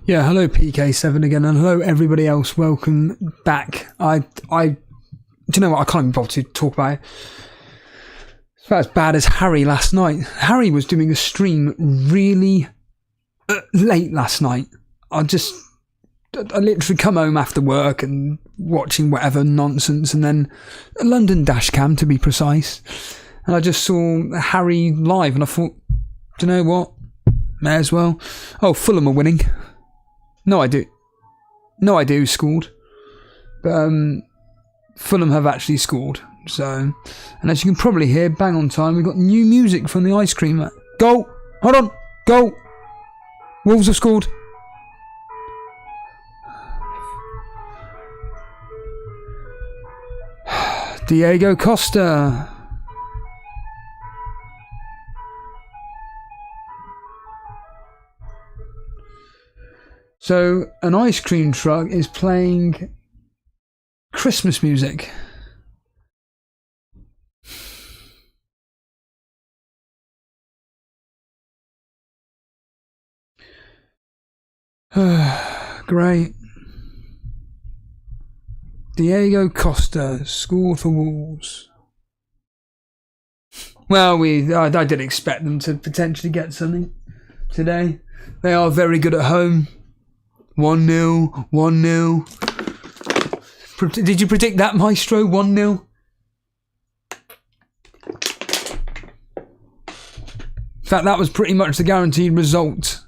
Yeah, hello PK7 again, and hello everybody else. Welcome back. Do you know what? I can't even bother to talk about it. It's about as bad as Harry last night. Harry was doing a stream really late last night. I literally come home after work and watching whatever nonsense, and then a London dashcam to be precise. And I just saw Harry live, and I thought, do you know what? May as well. Oh, Fulham are winning. No, I do scored. But Fulham have actually scored. So, and as you can probably hear, bang on time, we've got new music from the ice cream man. Goal! Hold on! Goal! Wolves have scored. Diego Costa. So, an ice cream truck is playing Christmas music. Great. Diego Costa scored for Wolves. Well, I did expect them to potentially get something today. They are very good at home. 1-0, 1-0. Did you predict that, Maestro? 1-0? In fact, that was pretty much the guaranteed result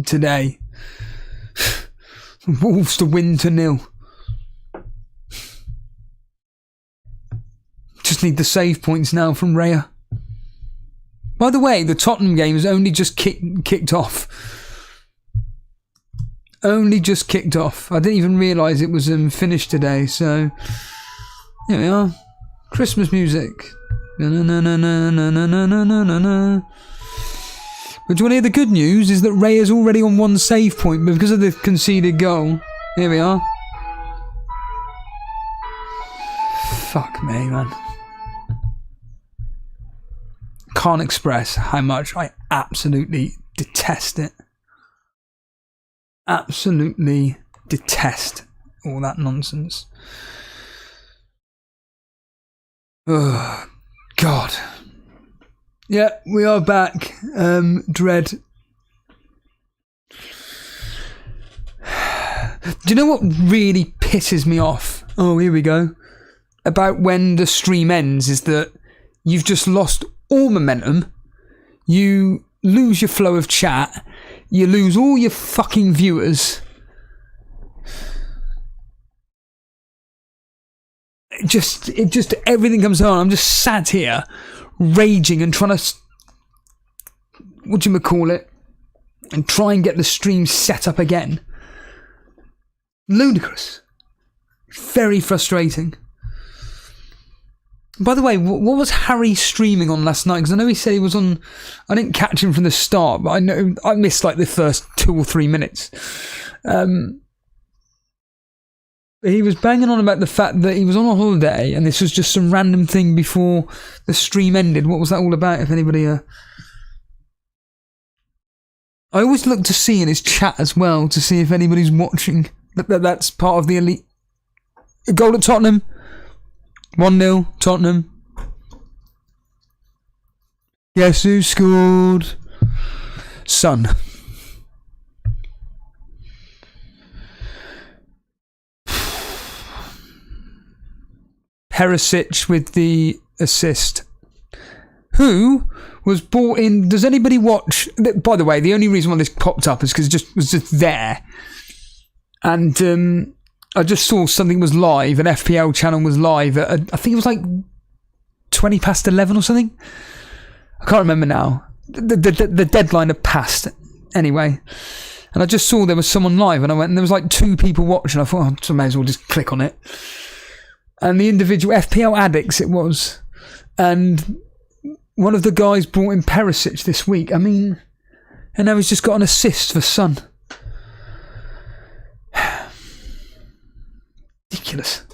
today. Wolves to win 2-0. Just need the save points now from Raya. By the way, the Tottenham game has only just kicked off. Only just kicked off. I didn't even realise it was finished today, so here we are. Christmas music. But do you want to hear the good news? Is that Ray is already on one save point, but because of the conceded goal, here we are. Fuck me, man. Can't express how much I absolutely detest it. Absolutely detest all that nonsense. Oh, God. Yeah, we are back. Dread. Do you know what really pisses me off? Oh, here we go. About when the stream ends is that you've just lost all momentum. You lose your flow of chat. You lose all your fucking viewers. It just everything comes on. I'm just sat here raging and trying to, whatchamacallit, and try and get the stream set up again. Ludicrous. Very frustrating. By the way, what was Harry streaming on last night? Because I know he said he was on... I didn't catch him from the start, but I know I missed like the first 2 or 3 minutes. He was banging on about the fact that he was on a holiday and this was just some random thing before the stream ended. What was that all about, if anybody... I always look to see in his chat as well, to see if anybody's watching. That's part of the elite... A goal at Tottenham. 1-0, Tottenham. Guess who scored? Son. Perisic with the assist. Who was bought in... Does anybody watch... By the way, the only reason why this popped up is because it was just there. And... I just saw something was live, an FPL channel was live at, I think it was like 20 past 11 or something. I can't remember now. The deadline had passed anyway. And I just saw there was someone live and I went, and there was like 2 people watching. I thought, I may as well just click on it. And the individual, FPL addicts it was. And one of the guys brought in Perisic this week. I mean, and now he's just got an assist for Son. Ridiculous.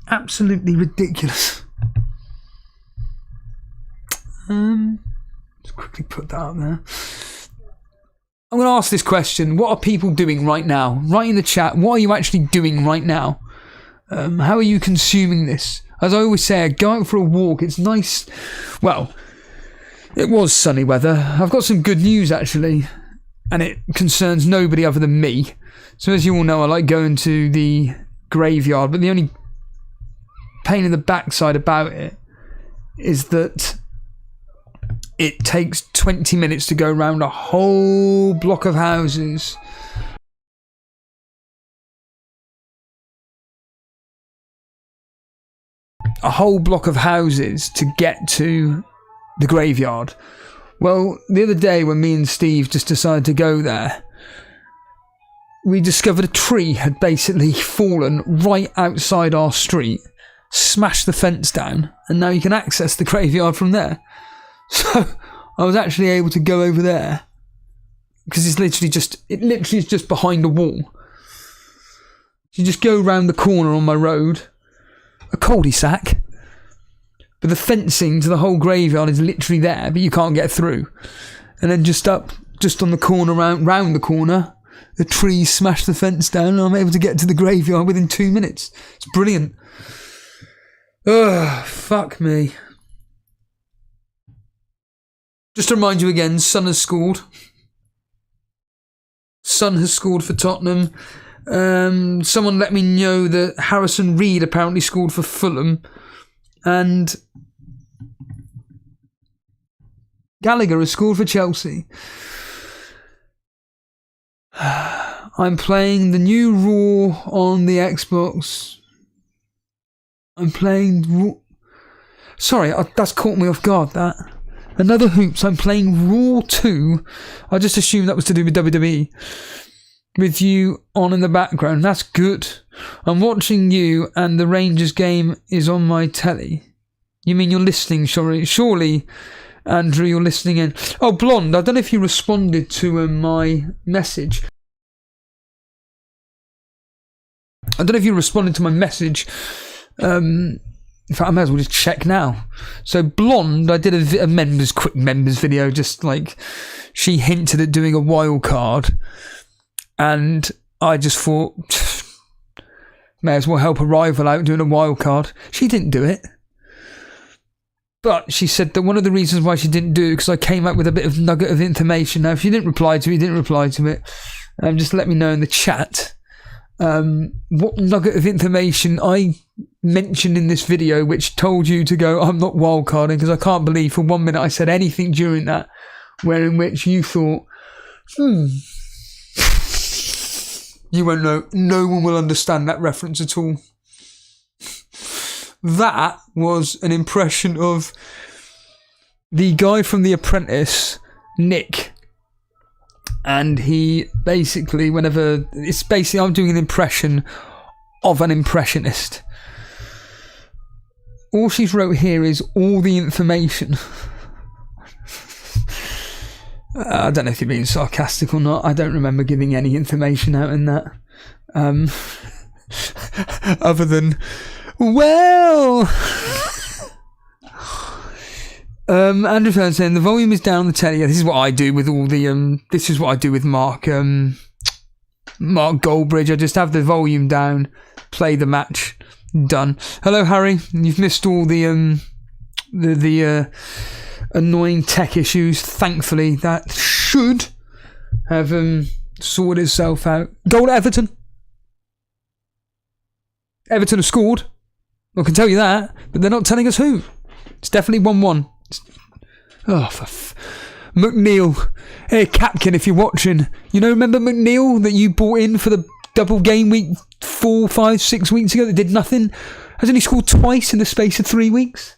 Absolutely ridiculous. Let's quickly put that up there. I'm going to ask this question. What are people doing right now? Write in the chat. What are you actually doing right now? How are you consuming this? As I always say, go out for a walk. It's nice. Well, it was sunny weather. I've got some good news, actually. And it concerns nobody other than me. So as you all know, I like going to the graveyard. But the only pain in the backside about it is that it takes 20 minutes to go around a whole block of houses. A whole block of houses to get to the graveyard. Well, the other day when me and Steve just decided to go there, we discovered a tree had basically fallen right outside our street, smashed the fence down, and now you can access the graveyard from there. So I was actually able to go over there because it literally is just behind a wall. You just go round the corner on my road, a cul-de-sac, but the fencing to the whole graveyard is literally there, but you can't get through. And then just on the corner, round the corner, the trees smashed the fence down, and I'm able to get to the graveyard within 2 minutes. It's brilliant. Ugh, fuck me. Just to remind you again, Son has scored. Son has scored for Tottenham. Someone let me know that Harrison Reed apparently scored for Fulham. And Gallagher has scored for Chelsea. I'm playing the new Raw on the Xbox. I'm playing Raw. Sorry, that's caught me off guard, that. Another hoops. I'm playing Raw 2. I just assumed that was to do with WWE. With you on in the background. That's good. I'm watching you and the Rangers game is on my telly. You mean you're listening, surely, Andrew, you're listening in. Oh, Blonde, I don't know if you responded to my message. I don't know if you responded to my message. In fact, I may as well just check now. So Blonde, I did a quick members video, just like she hinted at doing a wild card, and I just thought, may as well help a rival out doing a wild card. She didn't do it, but she said that one of the reasons why she didn't do it because I came up with a bit of nugget of information. Now, if you didn't reply to it, you didn't reply to it. Just let me know in the chat what nugget of information I mentioned in this video which told you to go, I'm not wildcarding, because I can't believe for 1 minute I said anything during that in which you thought, you won't know, no one will understand that reference at all. That was an impression of the guy from The Apprentice, Nick. And he basically, I'm doing an impression of an impressionist. All she's wrote here is all the information. I don't know if you're being sarcastic or not. I don't remember giving any information out in that. Other than, well... Andrew Fern saying the volume is down on the telly. Yeah, this is what I do with all the this is what I do with Mark Goldbridge. I just have the volume down, play the match, done. Hello Harry, you've missed all the annoying tech issues. Thankfully that should have sorted itself out. Goal at Everton. Everton have scored. I can tell you that, but they're not telling us who. It's definitely 1-1. Oh, McNeil. Hey, Capkin, if you're watching. You know, remember McNeil that you bought in for the double game week 4, 5, 6 weeks ago that did nothing? Hasn't he scored twice in the space of 3 weeks?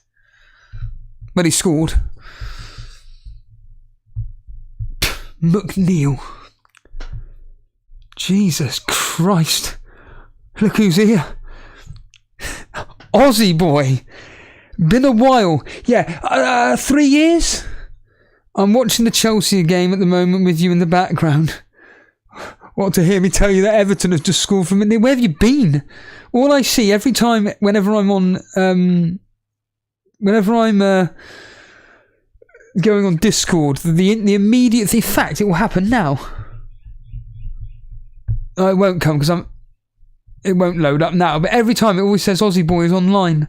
Well, he scored. McNeil. Jesus Christ. Look who's here. Aussie boy. Been a while. Yeah, 3 years? I'm watching the Chelsea game at the moment with you in the background. What, to hear me tell you that Everton has just scored from it? Where have you been? All I see every time, whenever I'm on, going on Discord, the immediate fact, it will happen now. it won't come because it won't load up now. But every time it always says Aussie Boys online.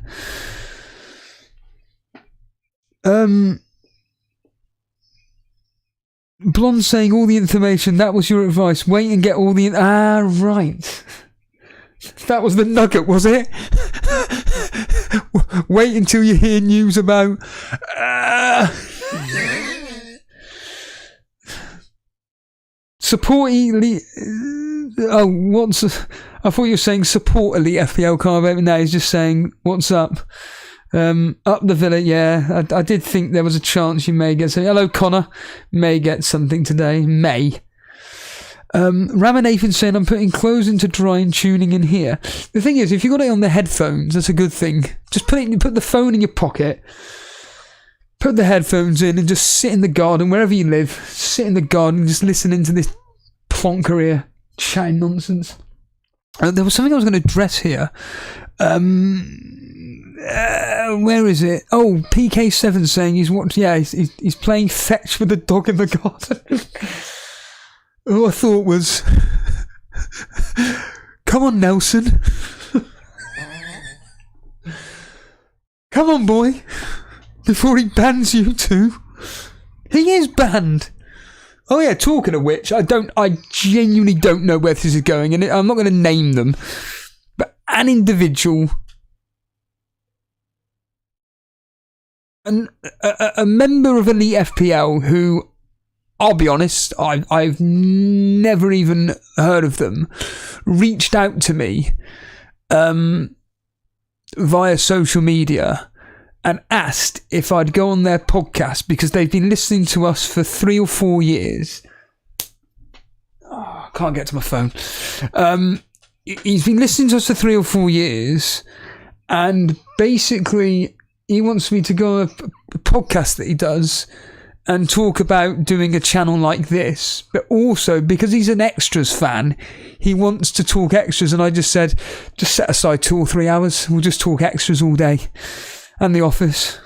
Blonde saying all the information. That was your advice. Wait and get all the... right. That was the nugget, was it? Wait until you hear news about... Support Elite... I thought you were saying support Elite FPL card, but now he's just saying, what's up? Up the Villa, yeah. I did think there was a chance you may get something. Hello, Connor. May get something today. May. Ramanathan saying, I'm putting clothes into dry and tuning in here. The thing is, if you've got it on the headphones, that's a good thing. Just put the phone in your pocket, put the headphones in, and just sit in the garden, wherever you live. Sit in the garden and just listening to this plonker here chatting nonsense. There was something I was going to address here. Where is it? Oh, PK7 saying he's playing fetch with the dog in the garden. All I thought was, come on, Nelson. Come on, boy. Before he bans you too. He is banned. Oh yeah, talking of which, I genuinely don't know where this is going, and I'm not going to name them, but an individual, a member of Elite FPL who, I'll be honest, I've never even heard of them, reached out to me via social media and asked if I'd go on their podcast because they've been listening to us for 3 or 4 years. Oh, I can't get to my phone. He's been listening to us for 3 or 4 years, and basically he wants me to go on a podcast that he does and talk about doing a channel like this, but also because he's an extras fan, he wants to talk extras, and I just said, just set aside 2 or 3 hours, we'll just talk extras all day. And The Office.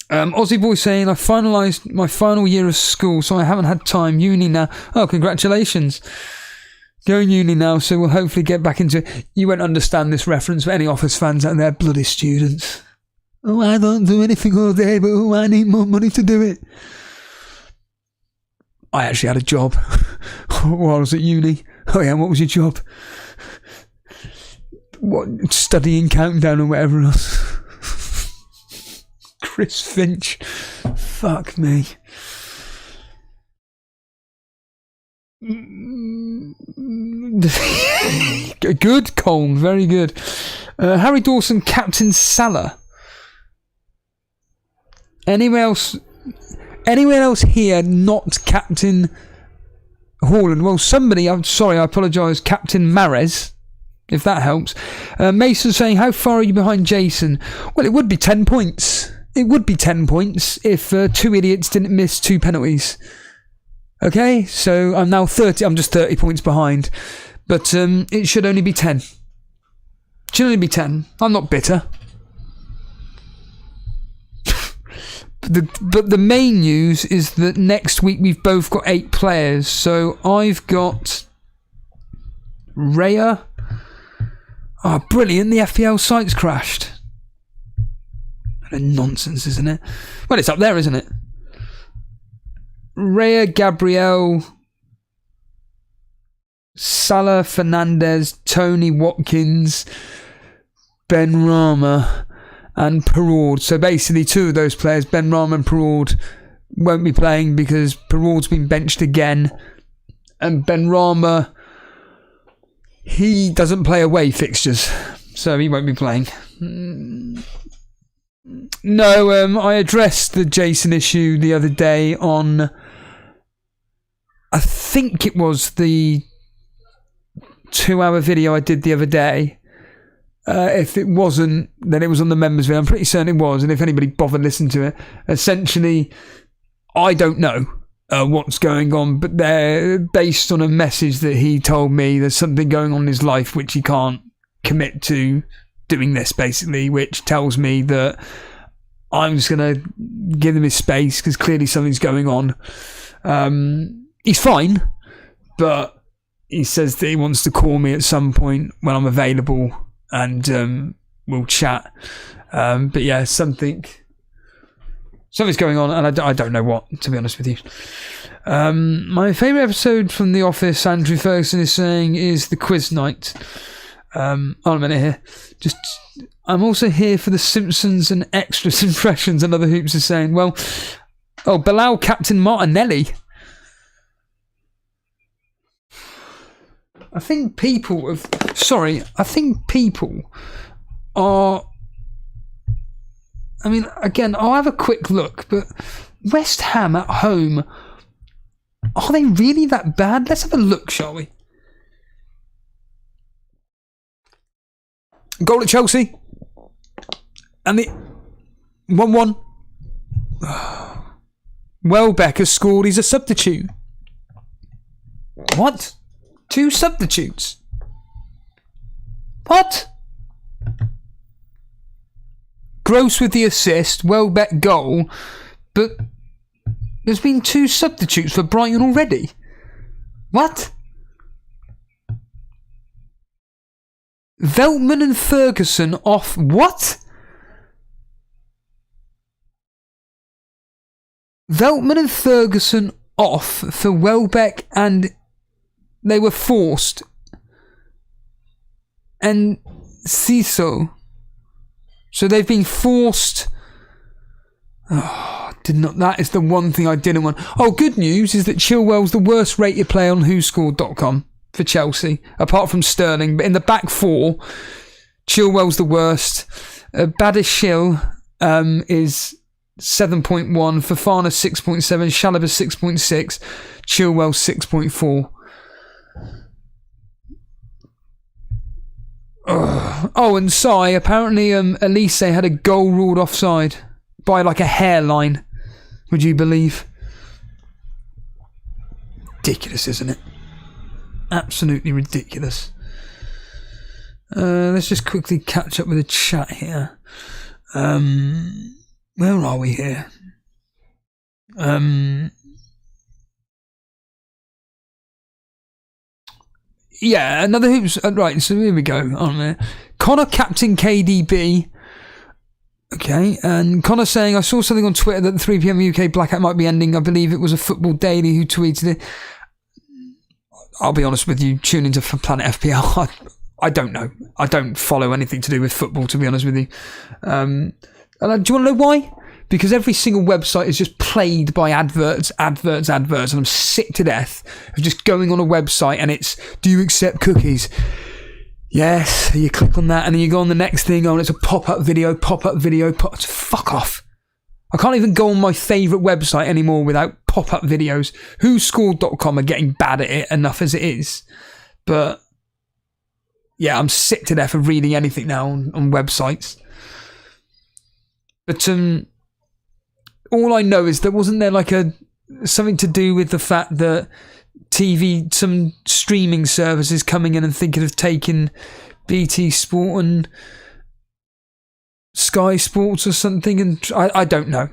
Aussie Boy saying, I finalised my final year of school, so I haven't had time. Uni now. Oh, congratulations. Going uni now, so we'll hopefully get back into it. You won't understand this reference, but any Office fans out there, bloody students. Oh, I don't do anything all day, but I need more money to do it. I actually had a job while I was at uni. Oh yeah, what was your job? What, studying Countdown or whatever else. Chris Finch. Fuck me. Good, Colm. Very good. Harry Dawson, Captain Salah. Anyone else here not Captain Haaland? Well, somebody, I'm sorry, I apologise, Captain Mahrez, if that helps. Mason saying, how far are you behind Jason? Well, it would be 10 points. It would be 10 points if 2 idiots didn't miss 2 penalties. Okay, so I'm now 30. I'm just 30 points behind. But it should only be 10. Should only be 10. I'm not bitter. But the main news is that next week we've both got 8 players. So I've got Raya. Oh, brilliant. The FPL site's crashed. Nonsense, isn't it? Well, it's up there, isn't it? Raya, Gabriel, Salah, Fernandez, Tony, Watkins, Benrahma and Perraud. So basically 2 of those players, Benrahma and Perraud, won't be playing because Perraud's been benched again, and Benrahma, he doesn't play away fixtures, so he won't be playing. No, I addressed the Jason issue the other day on, I think it was the 2-hour video I did the other day. If it wasn't, then it was on the members video. I'm pretty certain it was, and if anybody bothered listening to it, essentially, I don't know what's going on, but they're based on a message that he told me. There's something going on in his life which he can't commit to doing this, basically, which tells me that I'm just going to give him his space because clearly something's going on. He's fine, but he says that he wants to call me at some point when I'm available, and we'll chat. But yeah, something's going on, and I don't know what, to be honest with you. My favourite episode from The Office, Andrew Ferguson is saying, is the quiz night. Hold on a minute here. I'm also here for the Simpsons and extras impressions. Another Hoops is saying, well, Bilal Captain Martinelli. I think people are... I mean, again, I'll have a quick look, but West Ham at home, are they really that bad? Let's have a look, shall we? Goal at Chelsea. And the 1-1. Welbeck has scored. He's a substitute. What? 2 substitutes? What? Gross with the assist, Welbeck goal, but there's been 2 substitutes for Brighton already. What? Veltman and Ferguson off. What? Veltman and Ferguson off for Welbeck, and they were forced. And Ciso. So they've been forced. That is the one thing I didn't want. Good news is that Chilwell's the worst rated player on WhoScored.com for Chelsea, apart from Sterling. But in the back 4, Chilwell's the worst. Badishil is 7.1, Fofana 6.7, Chalobah 6.6, Chilwell 6.4. And Sai, apparently Elise had a goal ruled offside by like a hairline. Would you believe? Ridiculous, isn't it? Absolutely ridiculous. Let's just quickly catch up with the chat here. Where are we here? Yeah, another Hoops. Right, so here we go. On there. Connor captain KDB. Okay, and Connor saying, I saw something on Twitter that the 3 PM UK blackout might be ending. I believe it was a Football Daily who tweeted it. I'll be honest with you, tune into Planet FPL. I don't know. I don't follow anything to do with football, to be honest with you. And do you want to know why? Because every single website is just plagued by adverts, and I'm sick to death of just going on a website and it's, do you accept cookies? Yes, you click on that and then you go on the next thing, and it's a pop-up video, fuck off. I can't even go on my favourite website anymore without pop-up videos. WhoScored.com are getting bad at it enough as it is. But yeah, I'm sick to death of reading anything now on websites. But all I know is that wasn't there like something to do with the fact that some streaming services coming in and thinking of taking BT Sport and Sky Sports or something, and I don't know.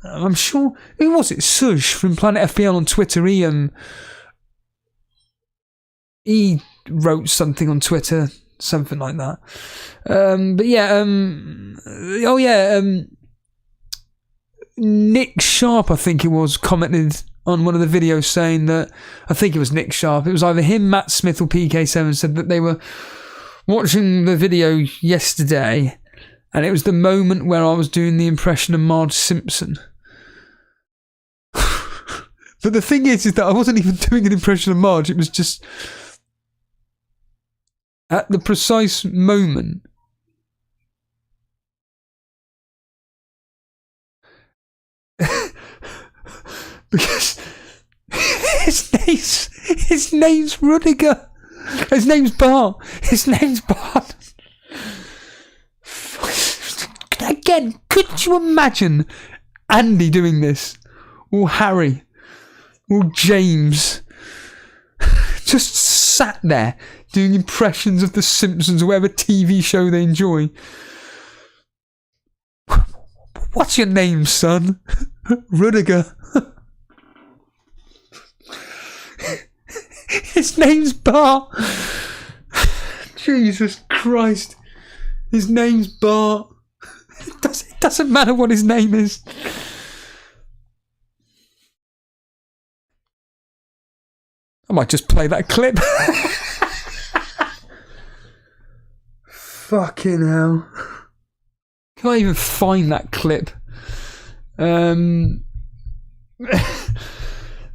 I'm sure, who was it? Sush from Planet FPL on Twitter. He wrote something on Twitter, something like that. But yeah, Nick Sharp, I think it was, commented on one of the videos saying that, I think it was Nick Sharp, it was either him, Matt Smith or PK7, said that they were watching the video yesterday and it was the moment where I was doing the impression of Marge Simpson. But the thing is that I wasn't even doing an impression of Marge, it was just at the precise moment because his name's Rudiger. His name's Bart. Again, could you imagine Andy doing this? Or Harry? Or James? Just sat there doing impressions of The Simpsons or whatever TV show they enjoy. What's your name, son? His name's Bart. Jesus Christ. His name's Bart. It doesn't matter what his name is. I might just play that clip. Fucking hell. Can I even find that clip?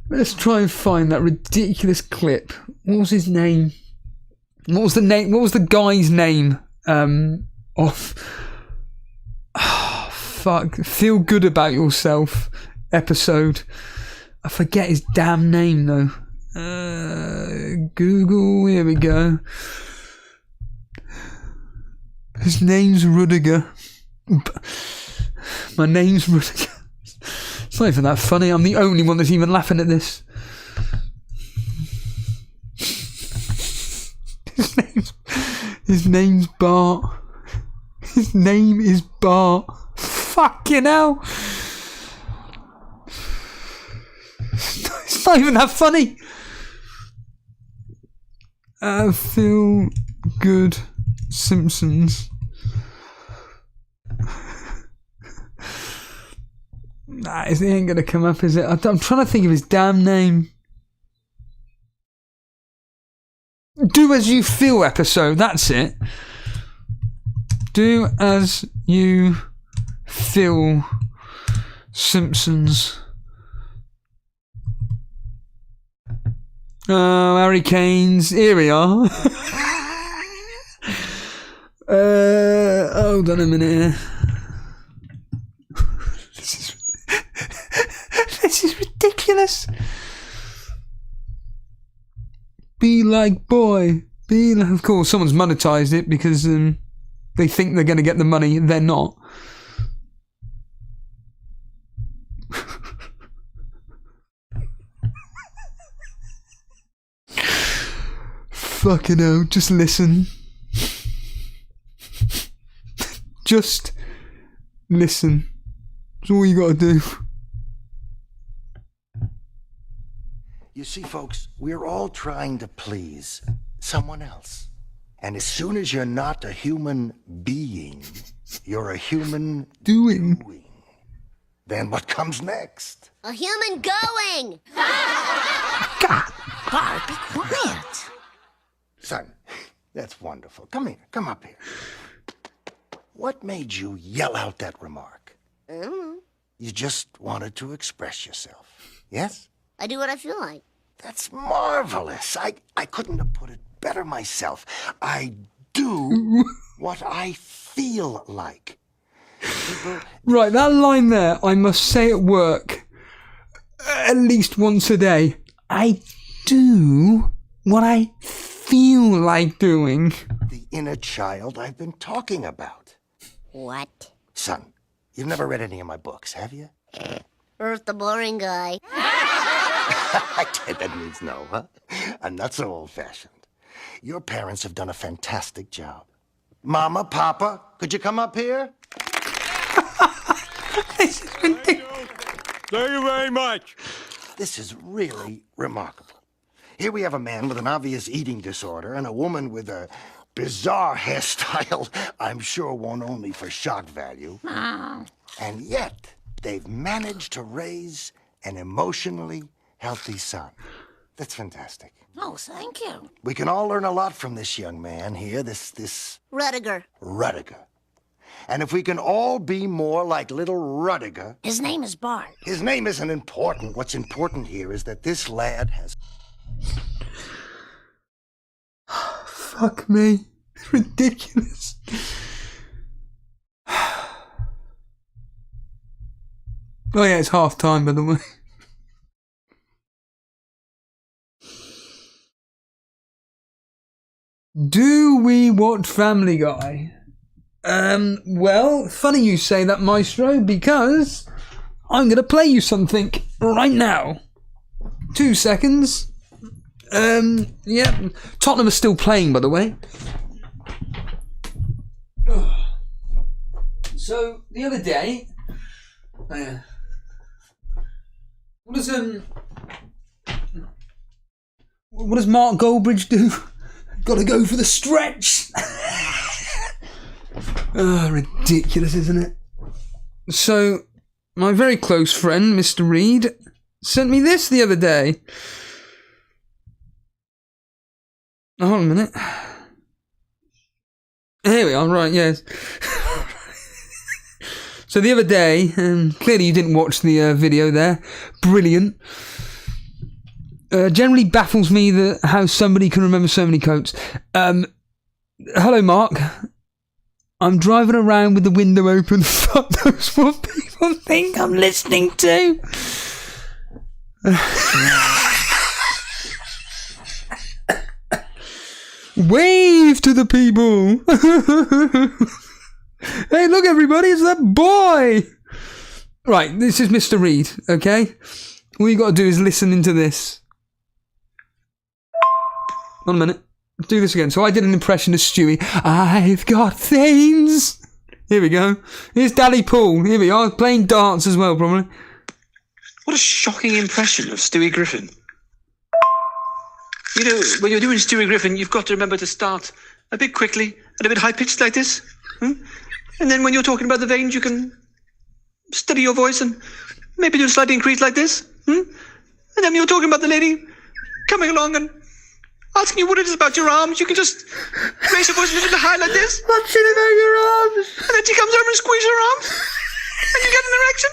Let's try and find that ridiculous clip. What was his name? What was the guy's name? Feel Good About Yourself episode. I forget his damn name though. Google, here we go. His name's Rudiger. My name's Rudiger. It's not even that funny. I'm the only one that's even laughing at this. His name's Bart. His name is Bart. Fucking hell. It's not even that funny. Feel Good Simpsons. Nah, it ain't gonna come up, is it? I'm trying to think of his damn name. Do As You Feel episode, that's it. Do As You Feel Simpsons. Oh, Harry Kane's. Here we are. Hold on a minute here. This is ridiculous. Be like boy. Be like. Of course, someone's monetized it because they think they're going to get the money. They're not. Fucking hell, just listen. Just listen. That's all you gotta do. You see, folks, we're all trying to please someone else. And as soon as you're not a human being, you're a human doing. Then what comes next? A human going! God. Bart, be quiet. Son, that's wonderful. Come here. Come up here. What made you yell out that remark? I don't know. You just wanted to express yourself. Yes? I do what I feel like. That's marvelous. I couldn't have put it better myself. I do what I feel like. People... Right, that line there, I must say at work at least once a day. I do what I feel like doing. The inner child I've been talking about. What? Son, you've never read any of my books, have you? Earth the boring guy. I take that means no, huh? I'm not so old-fashioned. Your parents have done a fantastic job. Mama, Papa, could you come up here? This is ridiculous. Thank you very much. This is really remarkable. Here we have a man with an obvious eating disorder and a woman with a bizarre hairstyle I'm sure won only for shock value. And yet, they've managed to raise an emotionally healthy son. That's fantastic. Oh, thank you. We can all learn a lot from this young man here, this Rudiger. Rudiger. And if we can all be more like little Rudiger... His name is Bart. His name isn't important. What's important here is that this lad has... Fuck me. It's ridiculous. Oh yeah, it's half time, by the way. Do we watch Family Guy? Well, funny you say that, Maestro, because I'm going to play you something right now. 2 seconds. Yeah, Tottenham are still playing, by the way. So, the other day... What does Mark Goldbridge do? Gotta go for the stretch. Oh, ridiculous, isn't it? So, my very close friend, Mr. Reed, sent me this the other day. Oh, hold on a minute. Here we are, right, yes. So the other day, clearly you didn't watch the video there. Brilliant. Generally baffles me that how somebody can remember so many quotes. Hello, Mark. I'm driving around with the window open. Fuck knows what people think I'm listening to. Wave to the people. Hey, look, everybody, it's that boy. Right, this is Mr. Reed, okay? All you got to do is listen into this. 1 minute. Do this again. So I did an impression of Stewie. I've got things. Here we go. Here's Daddy Paul. Here we are, playing darts as well, probably. What a shocking impression of Stewie Griffin. You know, when you're doing Stewie Griffin, you've got to remember to start a bit quickly and a bit high-pitched like this. And then when you're talking about the veins, you can steady your voice and maybe do a slight increase like this. And then when you're talking about the lady coming along and asking you what it is about your arms, you can just raise your voice a little bit high like this. What's it about your arms? And then she comes over and squeezes her arms. And you get an erection.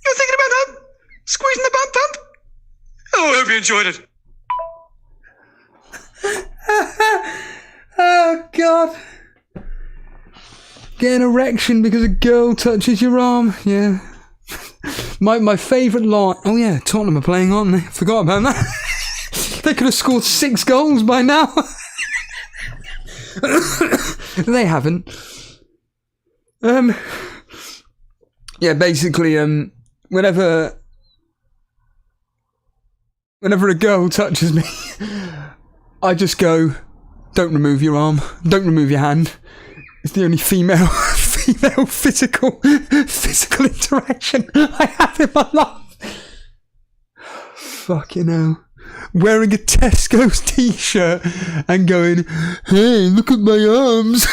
You're thinking about her squeezing the bump pump. Oh, I hope you enjoyed it. Oh, God. Get an erection because a girl touches your arm. Yeah. My favourite line. Oh, yeah, Tottenham are playing, aren't they? Forgot about that. They could have scored 6 goals by now. They haven't. Yeah, basically, whenever a girl touches me, I just go, don't remove your arm, don't remove your hand. It's the only female physical interaction I have in my life. Fucking hell. Wearing a Tesco's t-shirt and going, hey, look at my arms.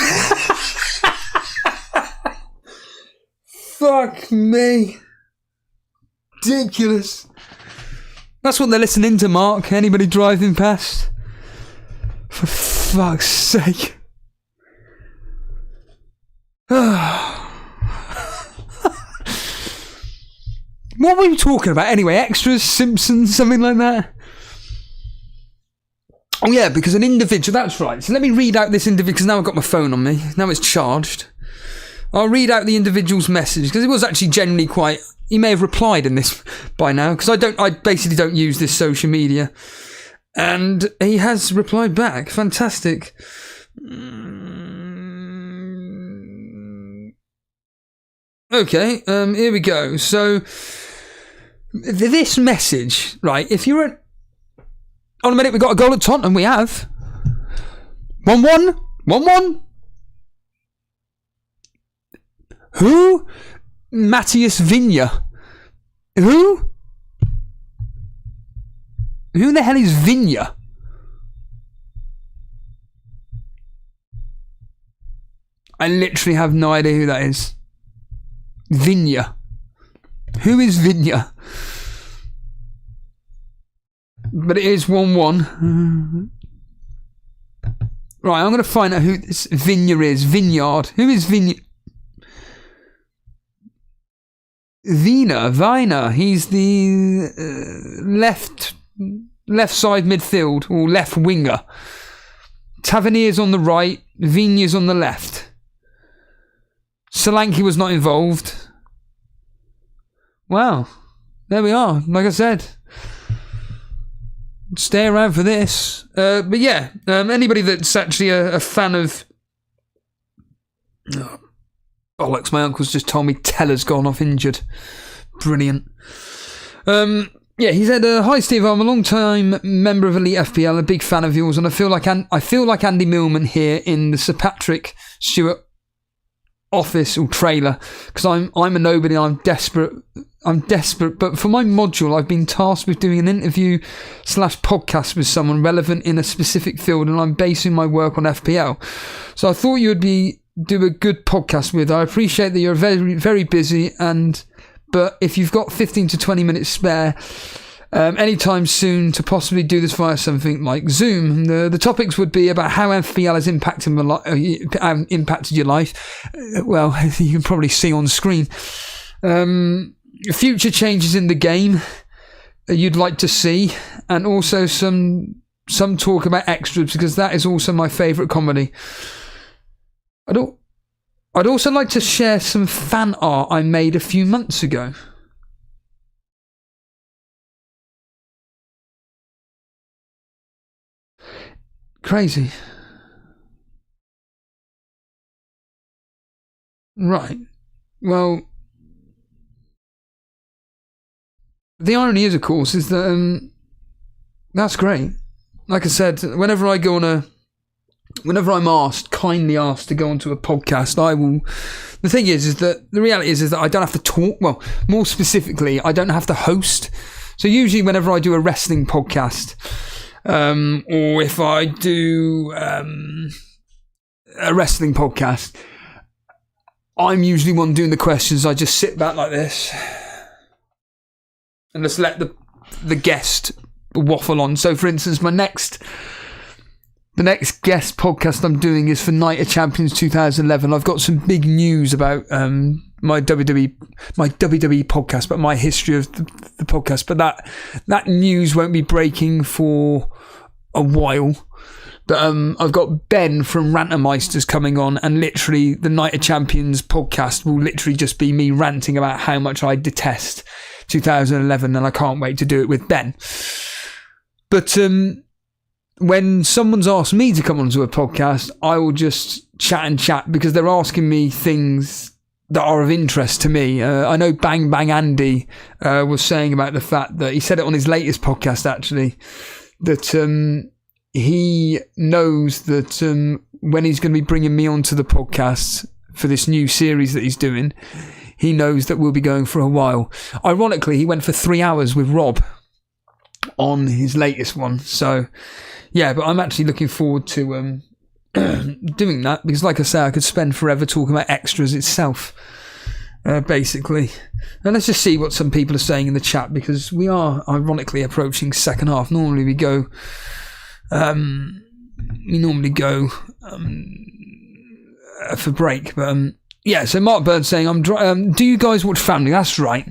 Fuck me. Ridiculous. That's what they're listening to, Mark. Anybody driving past? For fuck's sake. What were we talking about anyway? Extras, Simpsons, something like that? Oh yeah, because an individual, that's right. So let me read out this individual, because now I've got my phone on me. Now it's charged. I'll read out the individual's message, because it was actually generally quite... He may have replied in this by now, because I basically don't use this social media. And he has replied back. Fantastic. Okay, here we go. So, this message, right, if you're at... On a minute, we got a goal at Tottenham, we have. 1-1. 1-1. Who? Matthias Vigna. Who? Who the hell is Vigna? I literally have no idea who that is. Vigna. Who is Vigna? But it is 1-1. Right, I'm going to find out who this Vigna is. Vineyard. Who is Vigna? Vina. He's the left side midfield, or left winger. Tavernier's on the right, Vigna's on the left. Solanke was not involved. Wow. There we are. Like I said. Stay around for this. But yeah, anybody that's actually a fan of... Oh, bollocks, my uncle's just told me Teller's gone off injured. Brilliant. Yeah, he said, hi Steve, I'm a long-time member of Elite FPL, a big fan of yours, and I feel like Andy Millman here in the Sir Patrick Stewart office or trailer, because I'm a nobody, I'm desperate I'm desperate, but for my module, I've been tasked with doing an interview/podcast with someone relevant in a specific field, and I'm basing my work on FPL. So I thought you would do a good podcast with. I appreciate that you're very, very busy, but if you've got 15 to 20 minutes spare anytime soon to possibly do this via something like Zoom, the topics would be about how FPL has impacted your life. Well, you can probably see on screen. Future changes in the game you'd like to see, and also some talk about extras, because that is also my favourite comedy. I'd also like to share some fan art I made a few months ago. Crazy. Right. Well, the irony is, of course, is that that's great. Like I said, whenever I'm kindly asked to go onto a podcast, I will. The thing is that the reality is that I don't have to talk. Well, more specifically, I don't have to host. So usually, whenever I do a wrestling podcast, or if I do a wrestling podcast, I'm usually one doing the questions. I just sit back like this and just let the guest waffle on. So, for instance, the next guest podcast I'm doing is for Night of Champions 2011. I've got some big news about my WWE podcast, but my history of the podcast. But that news won't be breaking for a while. But I've got Ben from Rantermeisters coming on, and literally the Night of Champions podcast will literally just be me ranting about how much I detest 2011, and I can't wait to do it with Ben. But when someone's asked me to come onto a podcast, I will just chat because they're asking me things that are of interest to me. I know Bang Bang Andy was saying about the fact that he said it on his latest podcast, actually, that he knows that when he's going to be bringing me onto the podcast for this new series that he's doing, he knows that we'll be going for a while. Ironically, he went for 3 hours with Rob on his latest one. So, yeah, but I'm actually looking forward to doing that, because, like I say, I could spend forever talking about extras itself, basically. And let's just see what some people are saying in the chat, because we are ironically approaching second half. Normally we go... for break, but yeah. So Mark Bird saying, do you guys watch Family? That's right.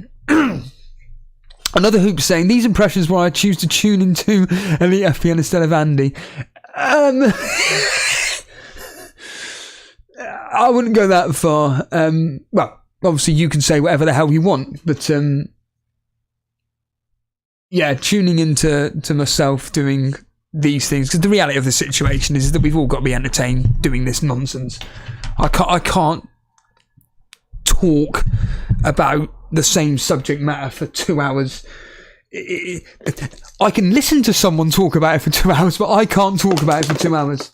Another Hoop saying, these impressions where I choose to tune into Elite FPL instead of Andy. I wouldn't go that far. Well, obviously you can say whatever the hell you want, but yeah, tuning into myself doing these things, because the reality of the situation is that we've all got to be entertained doing this nonsense. I can't talk about the same subject matter for 2 hours. I can listen to someone talk about it for 2 hours, but I can't talk about it for 2 hours.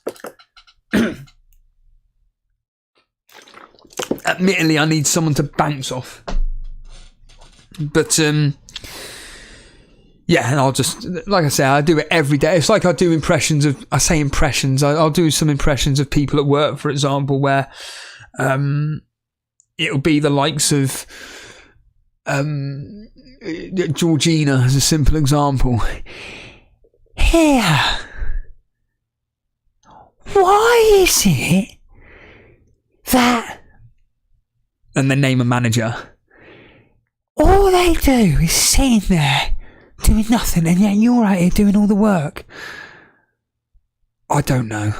Admittedly, I need someone to bounce off. But yeah, and I'll just, like I say, I do it every day. It's like I do impressions of, I say impressions, I'll do some impressions of people at work, for example, where it'll be the likes of Georgina, as a simple example. Here, why is it that, and then name a manager, all they do is sitting there doing nothing, and yet you're out here doing all the work? I don't know.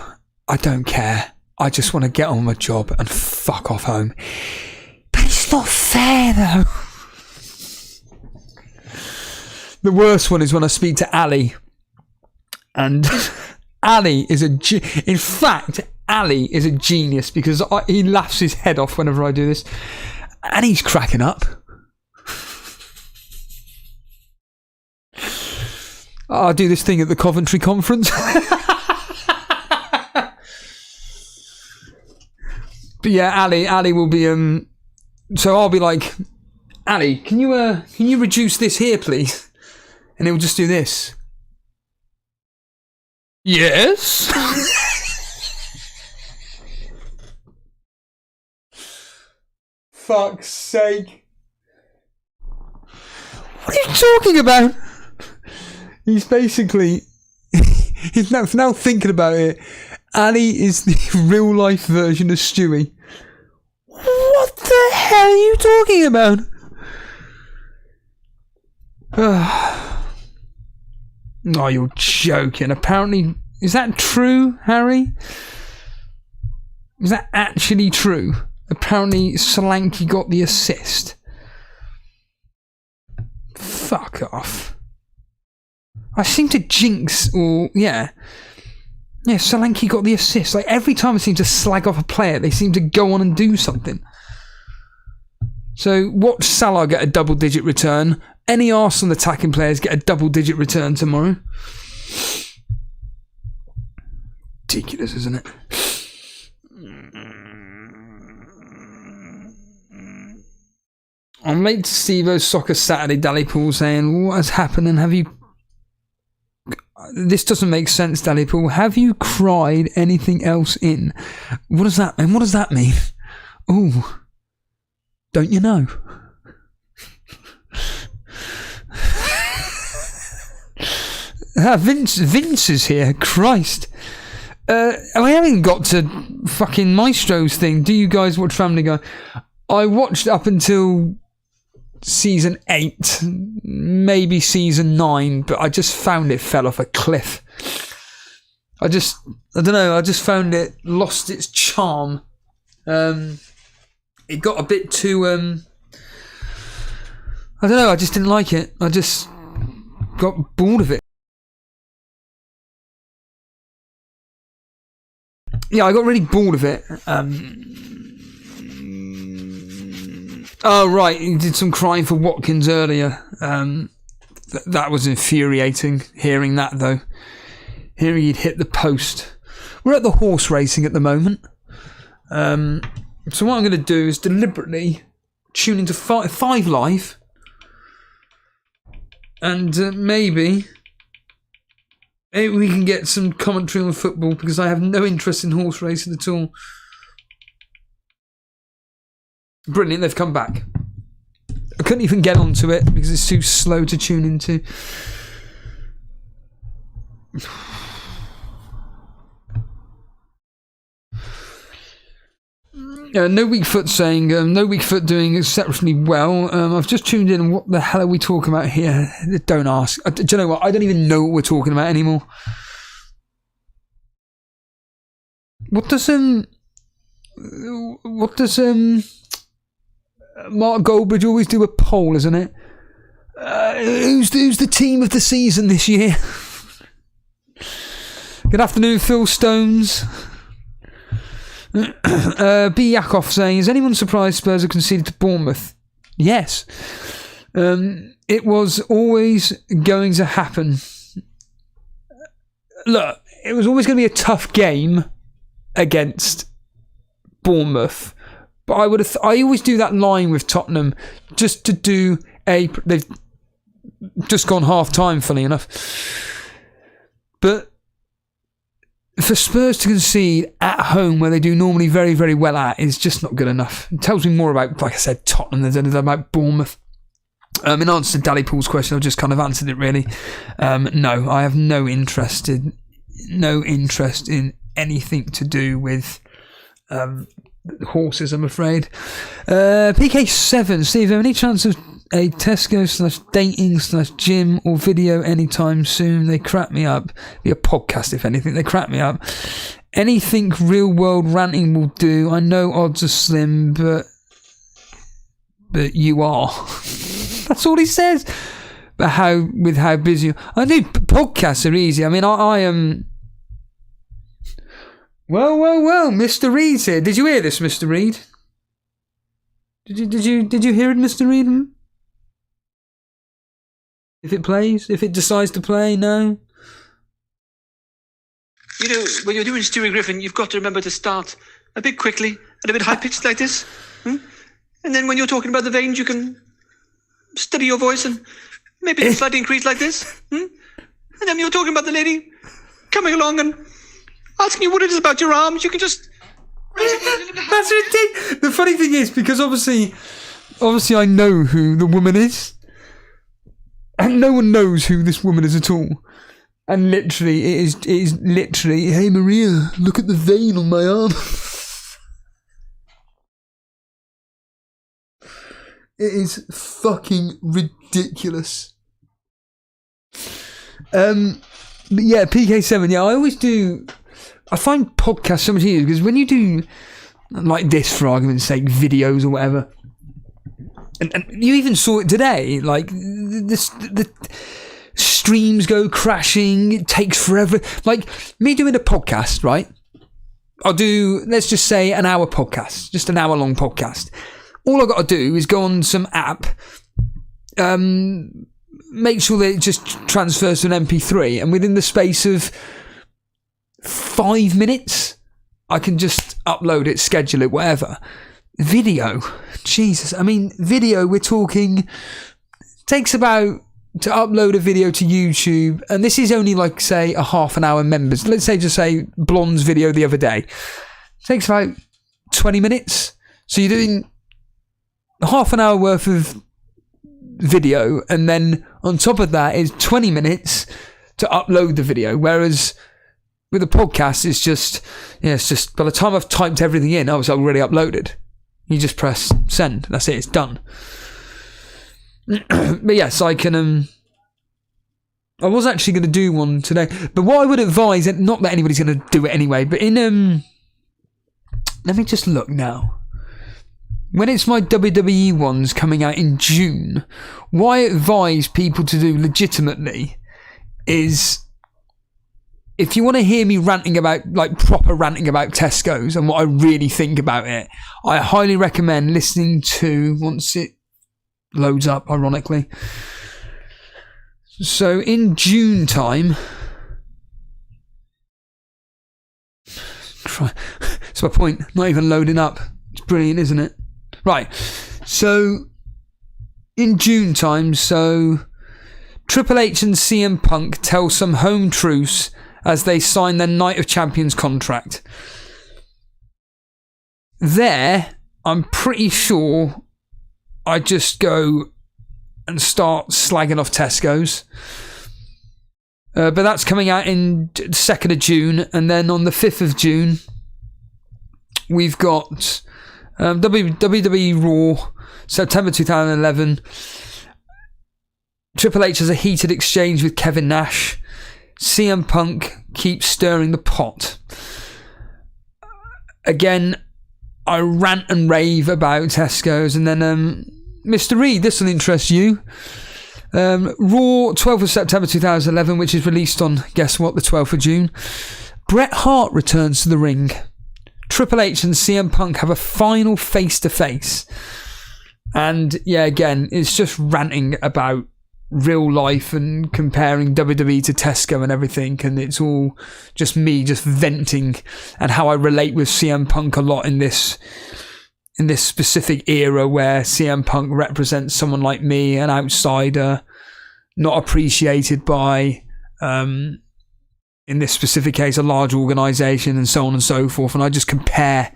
I don't care. I just want to get on with my job and fuck off home. But it's not fair, though. The worst one is when I speak to Ali. And Ali is in fact, Ali is a genius, because he laughs his head off whenever I do this. And he's cracking up. I'll do this thing at the Coventry conference. But yeah, Ali will be so I'll be like, Ali, can you reduce this here, please? And it will just do this. Yes. Fuck's sake. What are you talking about? He's basically... he's now thinking about it. Ali is the real life version of Stewie. What the hell are you talking about? Oh, you're joking. Apparently... Is that true, Harry? Is that actually true? Apparently Solanke got the assist. Fuck off. I seem to jinx, or yeah, Solanke got the assist. Like every time I seem to slag off a player, they seem to go on and do something. So watch Salah get a double-digit return. Any Arsenal attacking players get a double-digit return tomorrow. Ridiculous, isn't it? I'm late to Steve-O's Soccer Saturday, Dally Pool saying, what has happened and have you... This doesn't make sense, Dally Pool. Have you cried anything else in? What does that mean? What does that mean? Ooh. Don't you know? Vince is here. Christ. I haven't got to fucking Maestro's thing. Do you guys watch Family Guy? I watched up until season 8, maybe season 9, but I just found it fell off a cliff. I don't know, I just found it lost its charm. It got a bit too, I don't know, I just didn't like it. I just got bored of it. Yeah, I got really bored of it. Oh, right, he did some crying for Watkins earlier. That was infuriating, hearing that, though. Hearing he'd hit the post. We're at the horse racing at the moment. So what I'm going to do is deliberately tune into five Live. And maybe we can get some commentary on football, because I have no interest in horse racing at all. Brilliant, they've come back. I couldn't even get onto it because it's too slow to tune into. No Weak Foot saying, No Weak Foot doing exceptionally well. I've just tuned in. What the hell are we talking about here? Don't ask. Do you know what? I don't even know what we're talking about anymore. What does Mark Goldbridge always do a poll, isn't it? Who's the team of the season this year? Good afternoon, Phil Stones. B. Yakov saying, is anyone surprised Spurs have conceded to Bournemouth? Yes. It was always going to happen. Look, it was always going to be a tough game against Bournemouth. But I always do that line with Tottenham just to do they've just gone half time, funny enough. But for Spurs to concede at home, where they do normally very, very well at, is just not good enough. It tells me more about, like I said, Tottenham than it does about Bournemouth. In answer to Dally Paul's question, I've just kind of answered it really. No, I have no interest in anything to do with horses, I'm afraid. PK7, Steve, any chance of a Tesco/dating/gym or video anytime soon? They crap me up. Be a podcast, if anything. They crap me up. Anything real world ranting will do. I know odds are slim, but you are. That's all he says. But how busy I do. Podcasts are easy. I mean, I am. Well, Mr. Reed's here. Did you hear this, Mr. Reed? Did you hear it, Mr. Reed? If it plays, if it decides to play, no. You know, when you're doing Stewie Griffin, you've got to remember to start a bit quickly and a bit high pitched like this. And then when you're talking about the veins, you can steady your voice and maybe do a slight increase like this. And then you're talking about the lady coming along and asking you what it is about your arms. You can just raise it a little bit. That's ridiculous. The funny thing is, because obviously I know who the woman is, and no one knows who this woman is at all. And literally, it is literally, hey Maria, look at the vein on my arm. It is fucking ridiculous. But yeah, PK7. Yeah, I always do. I find podcasts so much easier because when you do like this, for argument's sake, videos or whatever, and you even saw it today, like the streams go crashing. It takes forever. Like me doing a podcast, right? I'll do, let's just say, an hour podcast, just an hour long podcast. All I've got to do is go on some app, make sure that it just transfers to an MP3, and within the space of 5 minutes, I can just upload it, schedule it, whatever. Video, Jesus. I mean, video, we're talking, takes about, to upload a video to YouTube, and this is only like, say, a half an hour members. Let's say, just say, Blonde's video the other day. Takes about 20 minutes. So you're doing half an hour worth of video, and then on top of that is 20 minutes to upload the video. Whereas with a podcast, it's just by the time I've typed everything in, I was already uploaded. You just press send. That's it. It's done. But yes, I can. I was actually going to do one today, but what I would advise, and not that anybody's going to do it anyway, but in let me just look now. When it's my WWE ones coming out in June, what I advise people to do legitimately is, if you want to hear me ranting about, like proper ranting about Tesco's and what I really think about it, I highly recommend listening to, once it loads up, ironically. So in June time, it's my point, not even loading up. It's brilliant, isn't it? Right, so in June time, so Triple H and CM Punk tell some home truths as they sign their Night of Champions contract. There, I'm pretty sure I just go and start slagging off Tesco's. But that's coming out in 2nd of June, and then on the 5th of June, we've got WWE Raw, September 2011. Triple H has a heated exchange with Kevin Nash. CM Punk keeps stirring the pot. Again, I rant and rave about Tesco's, and then Mr. Reed, this will interest you. Raw, 12th of September 2011, which is released on, guess what, the 12th of June. Bret Hart returns to the ring. Triple H and CM Punk have a final face-to-face. And, yeah, again, it's just ranting about real life and comparing WWE to Tesco and everything, and it's all just me just venting and how I relate with CM Punk a lot in this specific era where CM Punk represents someone like me, an outsider, not appreciated by in this specific case a large organisation, and so on and so forth. And I just compare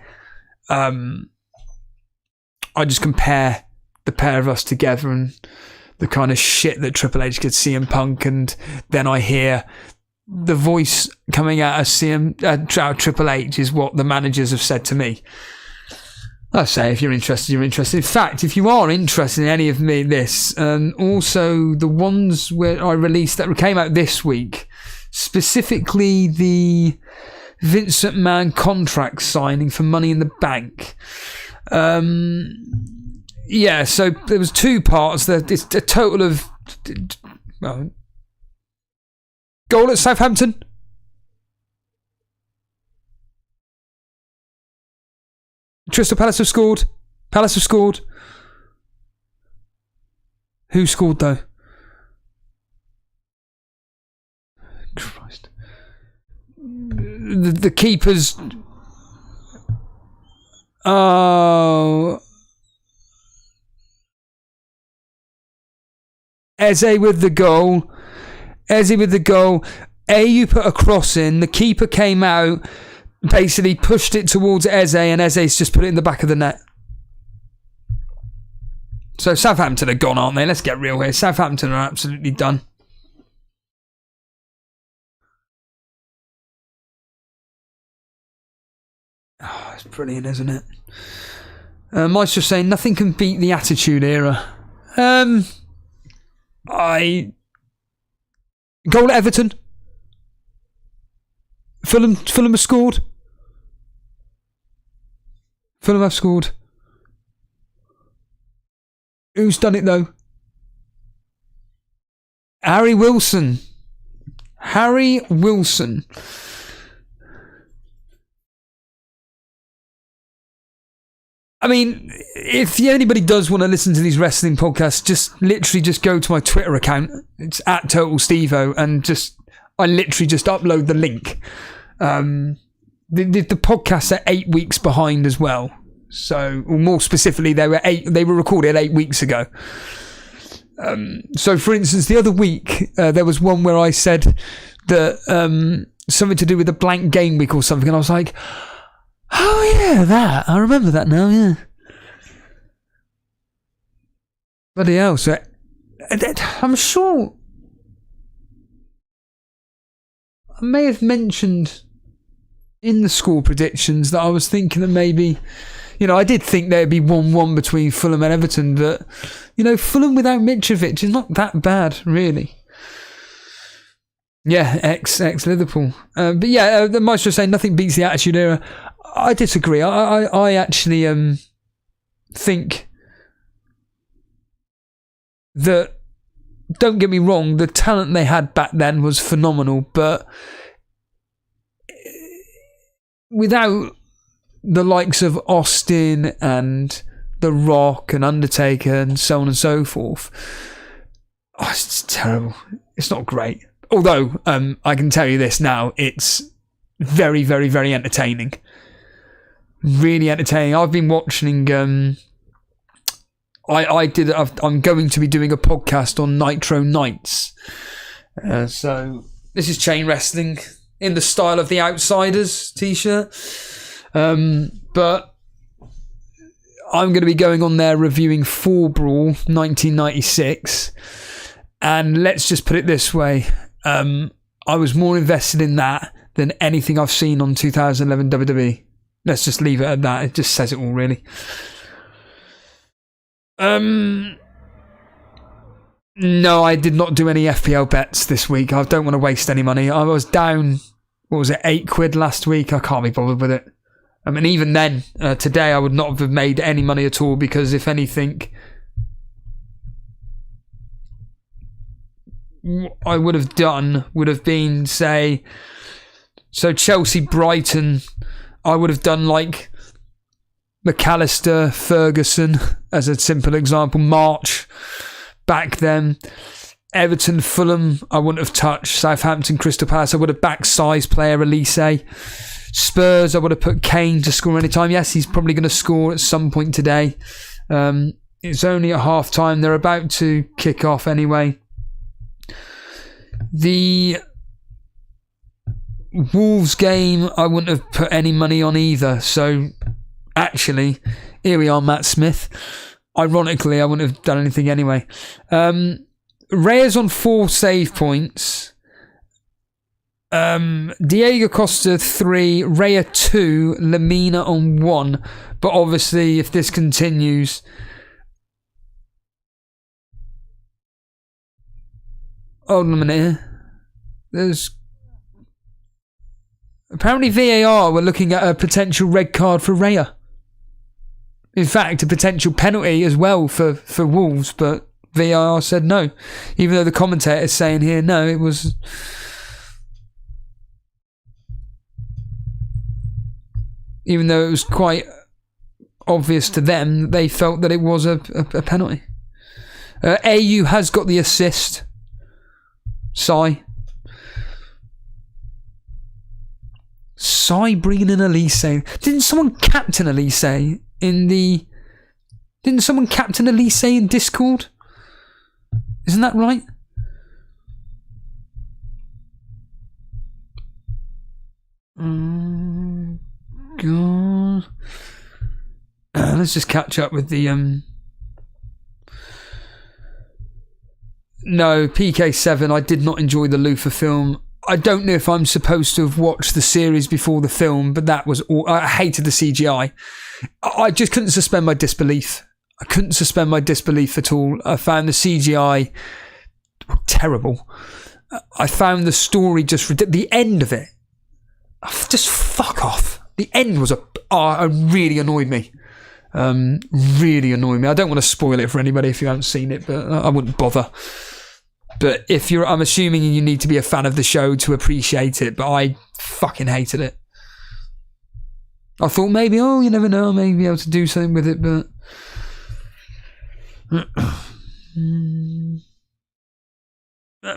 the pair of us together and the kind of shit that Triple H gets CM Punk, and then I hear the voice coming out of Triple H is what the managers have said to me. I say, if you're interested, you're interested. In fact, if you are interested in any of this, also the ones where I released that came out this week, specifically the Vince McMahon contract signing for Money in the Bank. Yeah, so there was 2 parts. It's a total of goal at Southampton. Crystal Palace have scored. Palace have scored. Who scored though? Christ. The keepers. Oh. Eze with the goal. You put a cross in. The keeper came out, basically pushed it towards Eze, and Eze's just put it in the back of the net. So Southampton are gone, aren't they? Let's get real here. Southampton are absolutely done. Oh, it's brilliant, isn't it? Mike's just saying nothing can beat the Attitude Era. Goal at Everton. Fulham have scored. Fulham have scored. Who's done it though? Harry Wilson. I mean, if anybody does want to listen to these wrestling podcasts, just go to my Twitter account. It's @TotalStevo, and I literally just upload the link. The podcasts are 8 weeks behind as well. So, or more specifically, they were recorded 8 weeks ago. So, for instance, the other week there was one where I said that something to do with a blank game week or something, and I was like, oh yeah, that. I remember that now, yeah. Bloody hell. So, I'm sure I may have mentioned in the score predictions that I was thinking that maybe, I did think there'd be 1-1 between Fulham and Everton, but, Fulham without Mitrovic is not that bad, really. Yeah, ex-Liverpool. But yeah, the Maestro saying nothing beats the Attitude Era. I disagree. I actually think that, don't get me wrong, the talent they had back then was phenomenal, but without the likes of Austin and The Rock and Undertaker and so on and so forth, it's terrible. It's not great. Although, I can tell you this now, it's very, very, very entertaining. Really entertaining. I've been watching. I'm going to be doing a podcast on Nitro Nights. So this is chain wrestling in the style of the Outsiders t-shirt. But I'm going to be going on there reviewing 4 Brawl 1996, and let's just put it this way: I was more invested in that than anything I've seen on 2011 WWE. Let's just leave it at that. It just says it all, really. No, I did not do any FPL bets this week. I don't want to waste any money. I was down, what was it, £8 last week? I can't be bothered with it. I mean, even then, today I would not have made any money at all, because if anything, I would have been, say, so Chelsea-Brighton, I would have done like McAllister, Ferguson, as a simple example, March, back then. Everton, Fulham, I wouldn't have touched. Southampton, Crystal Palace, I would have backed size player Elise. Spurs, I would have put Kane to score any time. Yes, he's probably going to score at some point today. It's only at half time. They're about to kick off anyway. The Wolves game, I wouldn't have put any money on either. So, actually, here we are, Matt Smith. Ironically, I wouldn't have done anything anyway. Raya's on 4 save points. Diego Costa 3, Raya 2, Lamina on 1. But obviously, if this continues, hold on a minute here. There's apparently VAR were looking at a potential red card for Raya. In fact, a potential penalty as well for Wolves, but VAR said no. Even though the commentator is saying here, no, it was. Even though it was quite obvious to them, they felt that it was a penalty. AU has got the assist. Sai Breen and Elise. Didn't someone captain Elise in Discord? Isn't that right? God. Let's just catch up with the No, PK7, I did not enjoy the Luther film. I don't know if I'm supposed to have watched the series before the film, but that was all. I hated the CGI. I just couldn't suspend my disbelief. I couldn't suspend my disbelief at all. I found the CGI terrible. I found the story just the end of it. Just fuck off. The end was really annoyed me. Really annoyed me. I don't want to spoil it for anybody if you haven't seen it, but I wouldn't bother. But I'm assuming you need to be a fan of the show to appreciate it, but I fucking hated it. I thought maybe, you never know, I may be able to do something with it, but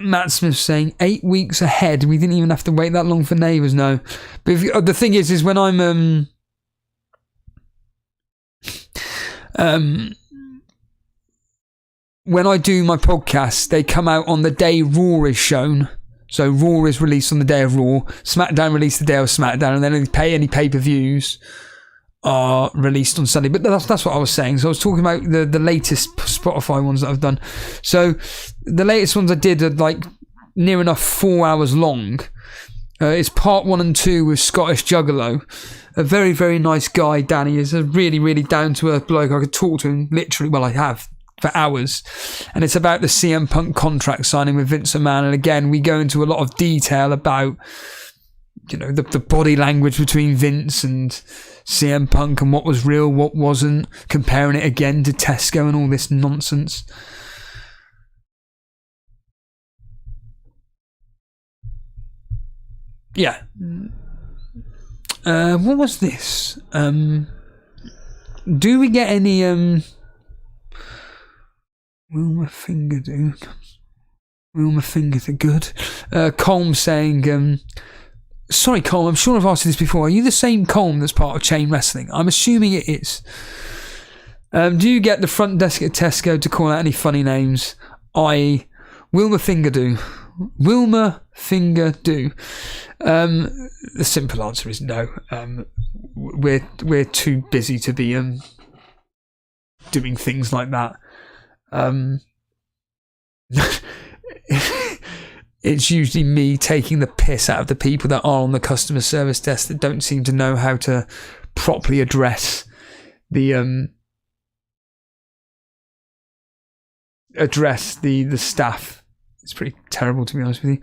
Matt Smith saying 8 weeks ahead. We didn't even have to wait that long for Neighbours. No, but the thing is when I'm when I do my podcast, they come out on the day Raw is shown. So Raw is released on the day of Raw, SmackDown released the day of SmackDown, and then any pay-per-views are released on Sunday. But that's what I was saying. So I was talking about the latest Spotify ones that I've done. So the latest ones I did are like near enough 4 hours long. It's part 1 and 2 with Scottish Juggalo. A very, very nice guy, Danny. Is a really, really down-to-earth bloke. I could talk to him literally, I have, for hours. And it's about the CM Punk contract signing with Vince McMahon. And again, we go into a lot of detail about, the body language between Vince and CM Punk and what was real, what wasn't, comparing it again to Tesco and all this nonsense. Yeah. What was this? Do we get any will my finger do? Will my finger do good? Colm saying, sorry Colm, I'm sure I've asked you this before. Are you the same Colm that's part of Chain Wrestling? I'm assuming it is. Do you get the front desk at Tesco to call out any funny names? Wilma Finger do. Wilma Finger do. The simple answer is no. We're too busy to be doing things like that. It's usually me taking the piss out of the people that are on the customer service desk that don't seem to know how to properly address the staff. It's pretty terrible, to be honest with you.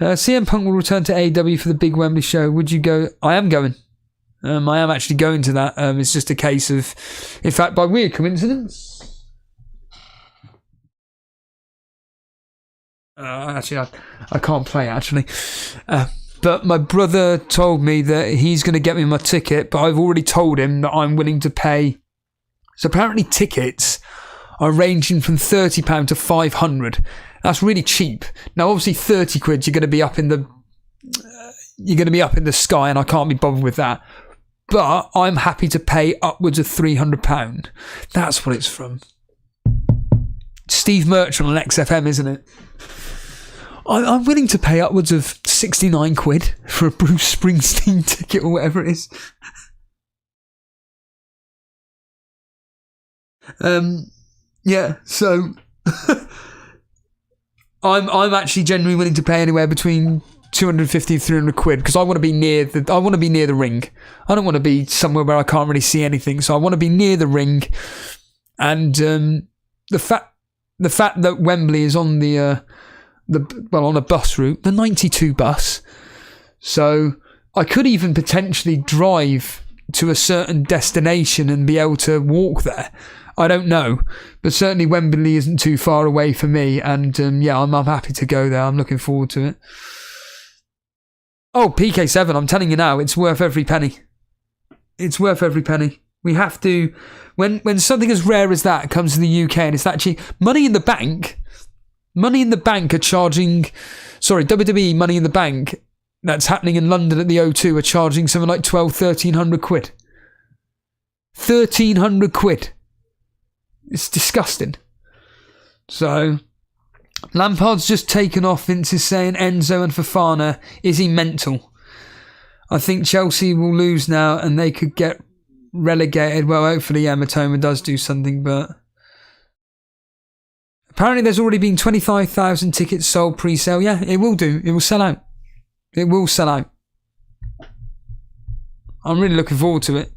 CM Punk will return to AEW for the big Wembley show. Would you go? I am going. I am actually going to that. It's just a case of, in fact, by weird coincidence. Actually, I can't play, actually. But my brother told me that he's going to get me my ticket, but I've already told him that I'm willing to pay. So apparently tickets are ranging from £30 to £500. That's really cheap. Now, obviously, 30 quid, you're going to be up in the sky, and I can't be bothered with that. But I'm happy to pay upwards of £300. That's what it's from. Steve Merchant on XFM, isn't it? I'm willing to pay upwards of 69 quid for a Bruce Springsteen ticket or whatever it is. Yeah, so I'm actually genuinely willing to pay anywhere between 250 and 300 quid because I want to be near the ring. I don't want to be somewhere where I can't really see anything, so I want to be near the ring. And the fact that Wembley is on on a bus route, the 92 bus, so I could even potentially drive to a certain destination and be able to walk there. I don't know, but certainly Wembley isn't too far away for me, and I'm happy to go there. I'm looking forward to it. Oh, PK7, I'm telling you now, it's worth every penny. It's worth every penny. We have to, when something as rare as that comes to the UK, and it's actually Money in the Bank are charging, WWE Money in the Bank, that's happening in London at the O2, are charging something like 1,300 quid. 1,300 quid. It's disgusting. So, Lampard's just taken off. Vince is saying Enzo and Fofana. Is he mental? I think Chelsea will lose now and they could get relegated. Well, hopefully, Matoma does do something, but apparently there's already been 25,000 tickets sold pre-sale. Yeah, it will do. It will sell out. It will sell out. I'm really looking forward to it.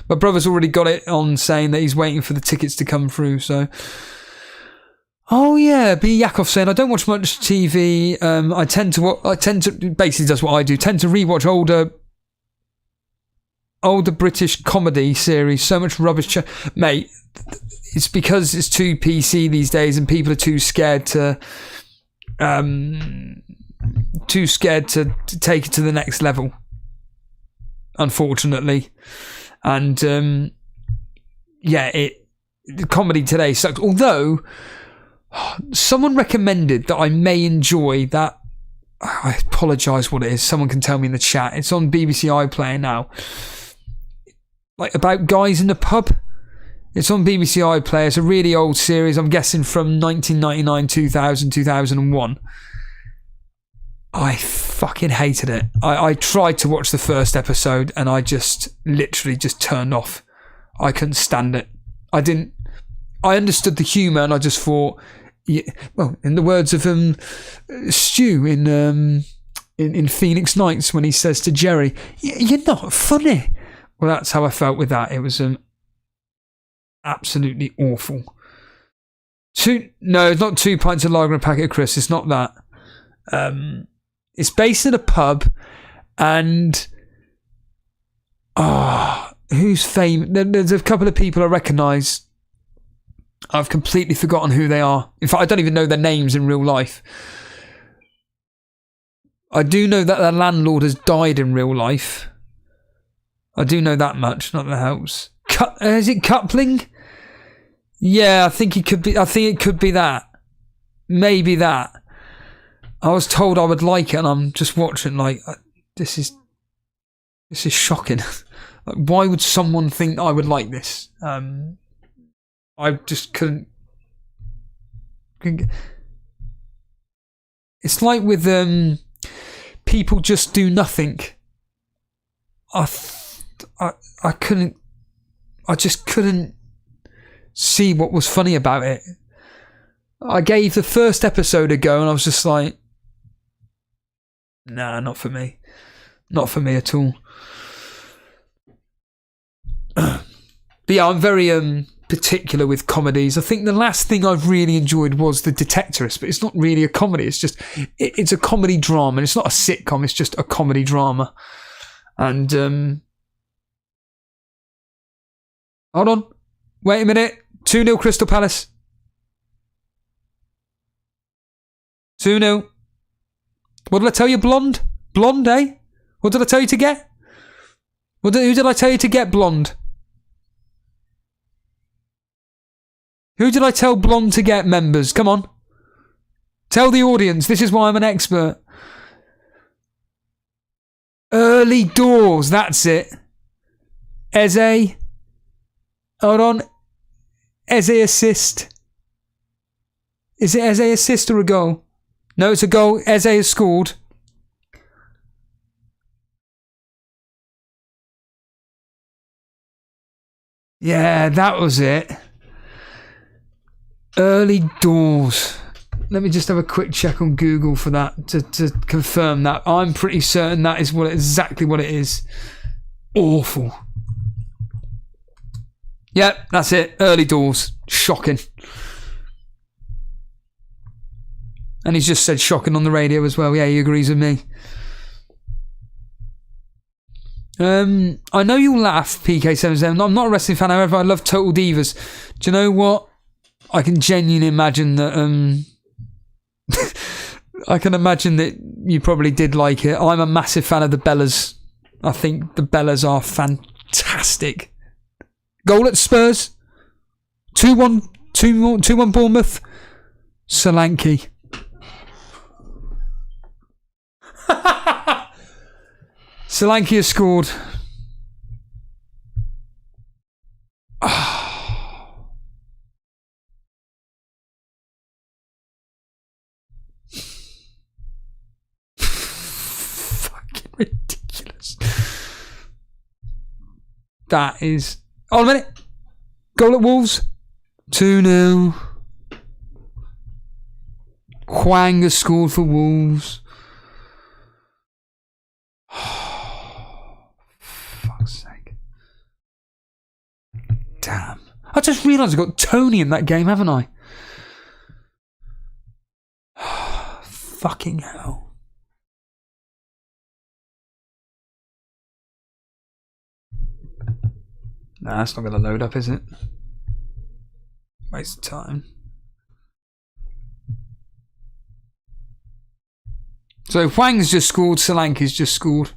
My brother's already got it on saying that he's waiting for the tickets to come through, so... Oh yeah, B. Yakov saying, I don't watch much TV. I tend to basically does what I do. Tend to rewatch older British comedy series. So much rubbish, mate. It's because it's too PC these days, and people are too scared to take it to the next level. Unfortunately, and the comedy today sucks. Although someone recommended that I may enjoy that. I apologise what it is. Someone can tell me in the chat. It's on BBC iPlayer now. Like about guys in the pub. It's on BBC iPlayer. It's a really old series. I'm guessing from 1999, 2000, 2001. I fucking hated it. I tried to watch the first episode and I just literally just turned off. I couldn't stand it. I understood the humour and I just thought, well, in the words of Stu in Phoenix Nights when he says to Jerry, "You're not funny." Well, that's how I felt with that. It was absolutely awful. No, it's not 2 pints of lager and a packet of crisps. It's not that. It's based in a pub, and who's famous? There's a couple of people I recognise. I've completely forgotten who they are. In fact, I don't even know their names in real life. I do know that their landlord has died in real life. I do know that much. Not that helps. Is it Coupling? Yeah, I think it could be. I think it could be that. Maybe that. I was told I would like it, and I'm just watching like this is shocking. Like, why would someone think I would like this? I just couldn't. It's like with people just do nothing. I couldn't. I just couldn't see what was funny about it. I gave the first episode a go, and I was just like, nah, not for me. Not for me at all. But yeah, I'm very particular with comedies. I think the last thing I've really enjoyed was The Detectorist, but it's not really a comedy. It's just, it's a comedy drama. It's not a sitcom. It's just a comedy drama. And, hold on. Wait a minute. 2-0 Crystal Palace. 2-0. What did I tell you, Blonde? Blonde, eh? What did I tell you to get? Who did I tell you to get, Blonde? Who did I tell Blonde to get, members? Come on. Tell the audience. This is why I'm an expert. Early doors. That's it. Eze. Hold on. Eze assist. Is it Eze assist or a goal? No, it's a goal. Eze has scored. Yeah, that was it. Early doors. Let me just have a quick check on Google for that to confirm that. I'm pretty certain that is exactly what it is. Awful. Yep, that's it. Early doors. Shocking. And he's just said shocking on the radio as well. Yeah, he agrees with me. I know you'll laugh, PK77. I'm not a wrestling fan, however, I love Total Divas. Do you know what? I can genuinely imagine that I can imagine that you probably did like it. I'm a massive fan of the Bellas. I think the Bellas are fantastic. Goal at Spurs. 2-1 Bournemouth. Solanke. Solanke has scored. That is... Hold a minute. Goal at Wolves. 2-0. Hwang has scored for Wolves. Fuck's sake. Damn. I just realised I got Tony in that game, haven't I? Fucking hell. Nah, that's not going to load up, is it? Waste of time. So Hwang's just scored, Solanke's just scored.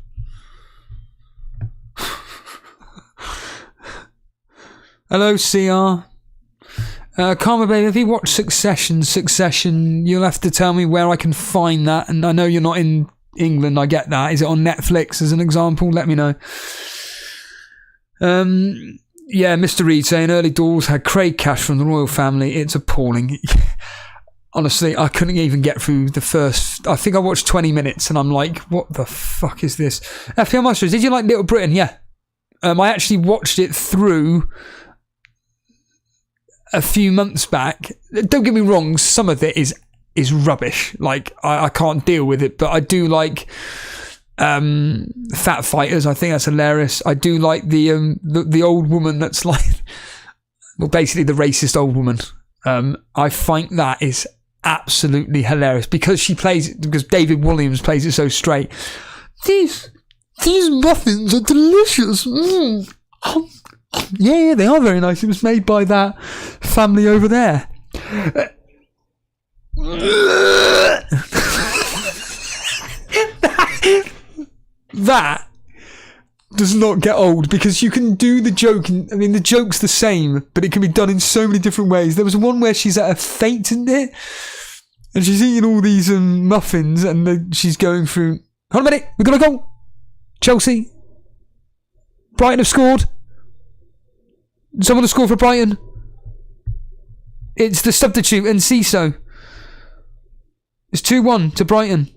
Hello, CR. Karma Baby, if you watch Succession, you'll have to tell me where I can find that. And I know you're not in England, I get that. Is it on Netflix as an example? Let me know. Yeah, Mr. Reed saying early doors had Craig Cash from the royal family. It's appalling. Honestly, I couldn't even get through the first... I think I watched 20 minutes and I'm like, what the fuck is this? FPL Masters, did you like Little Britain? Yeah. I actually watched it through a few months back. Don't get me wrong, some of it is rubbish. Like, I can't deal with it, but I do like Fat Fighters. I think that's hilarious. I do like the old woman that's like... Well, basically the racist old woman. I find that is absolutely hilarious because David Williams plays it so straight. These muffins are delicious. Yeah, they are very nice. It was made by that family over there. That does not get old because you can do the joke. I mean, the joke's the same, but it can be done in so many different ways. There was one where she's at a fete, isn't it? And she's eating all these muffins and she's going through... Hold on a minute, we've got a goal. Chelsea. Brighton have scored. Someone has scored for Brighton. It's the substitute, and Enciso. It's 2-1 to Brighton.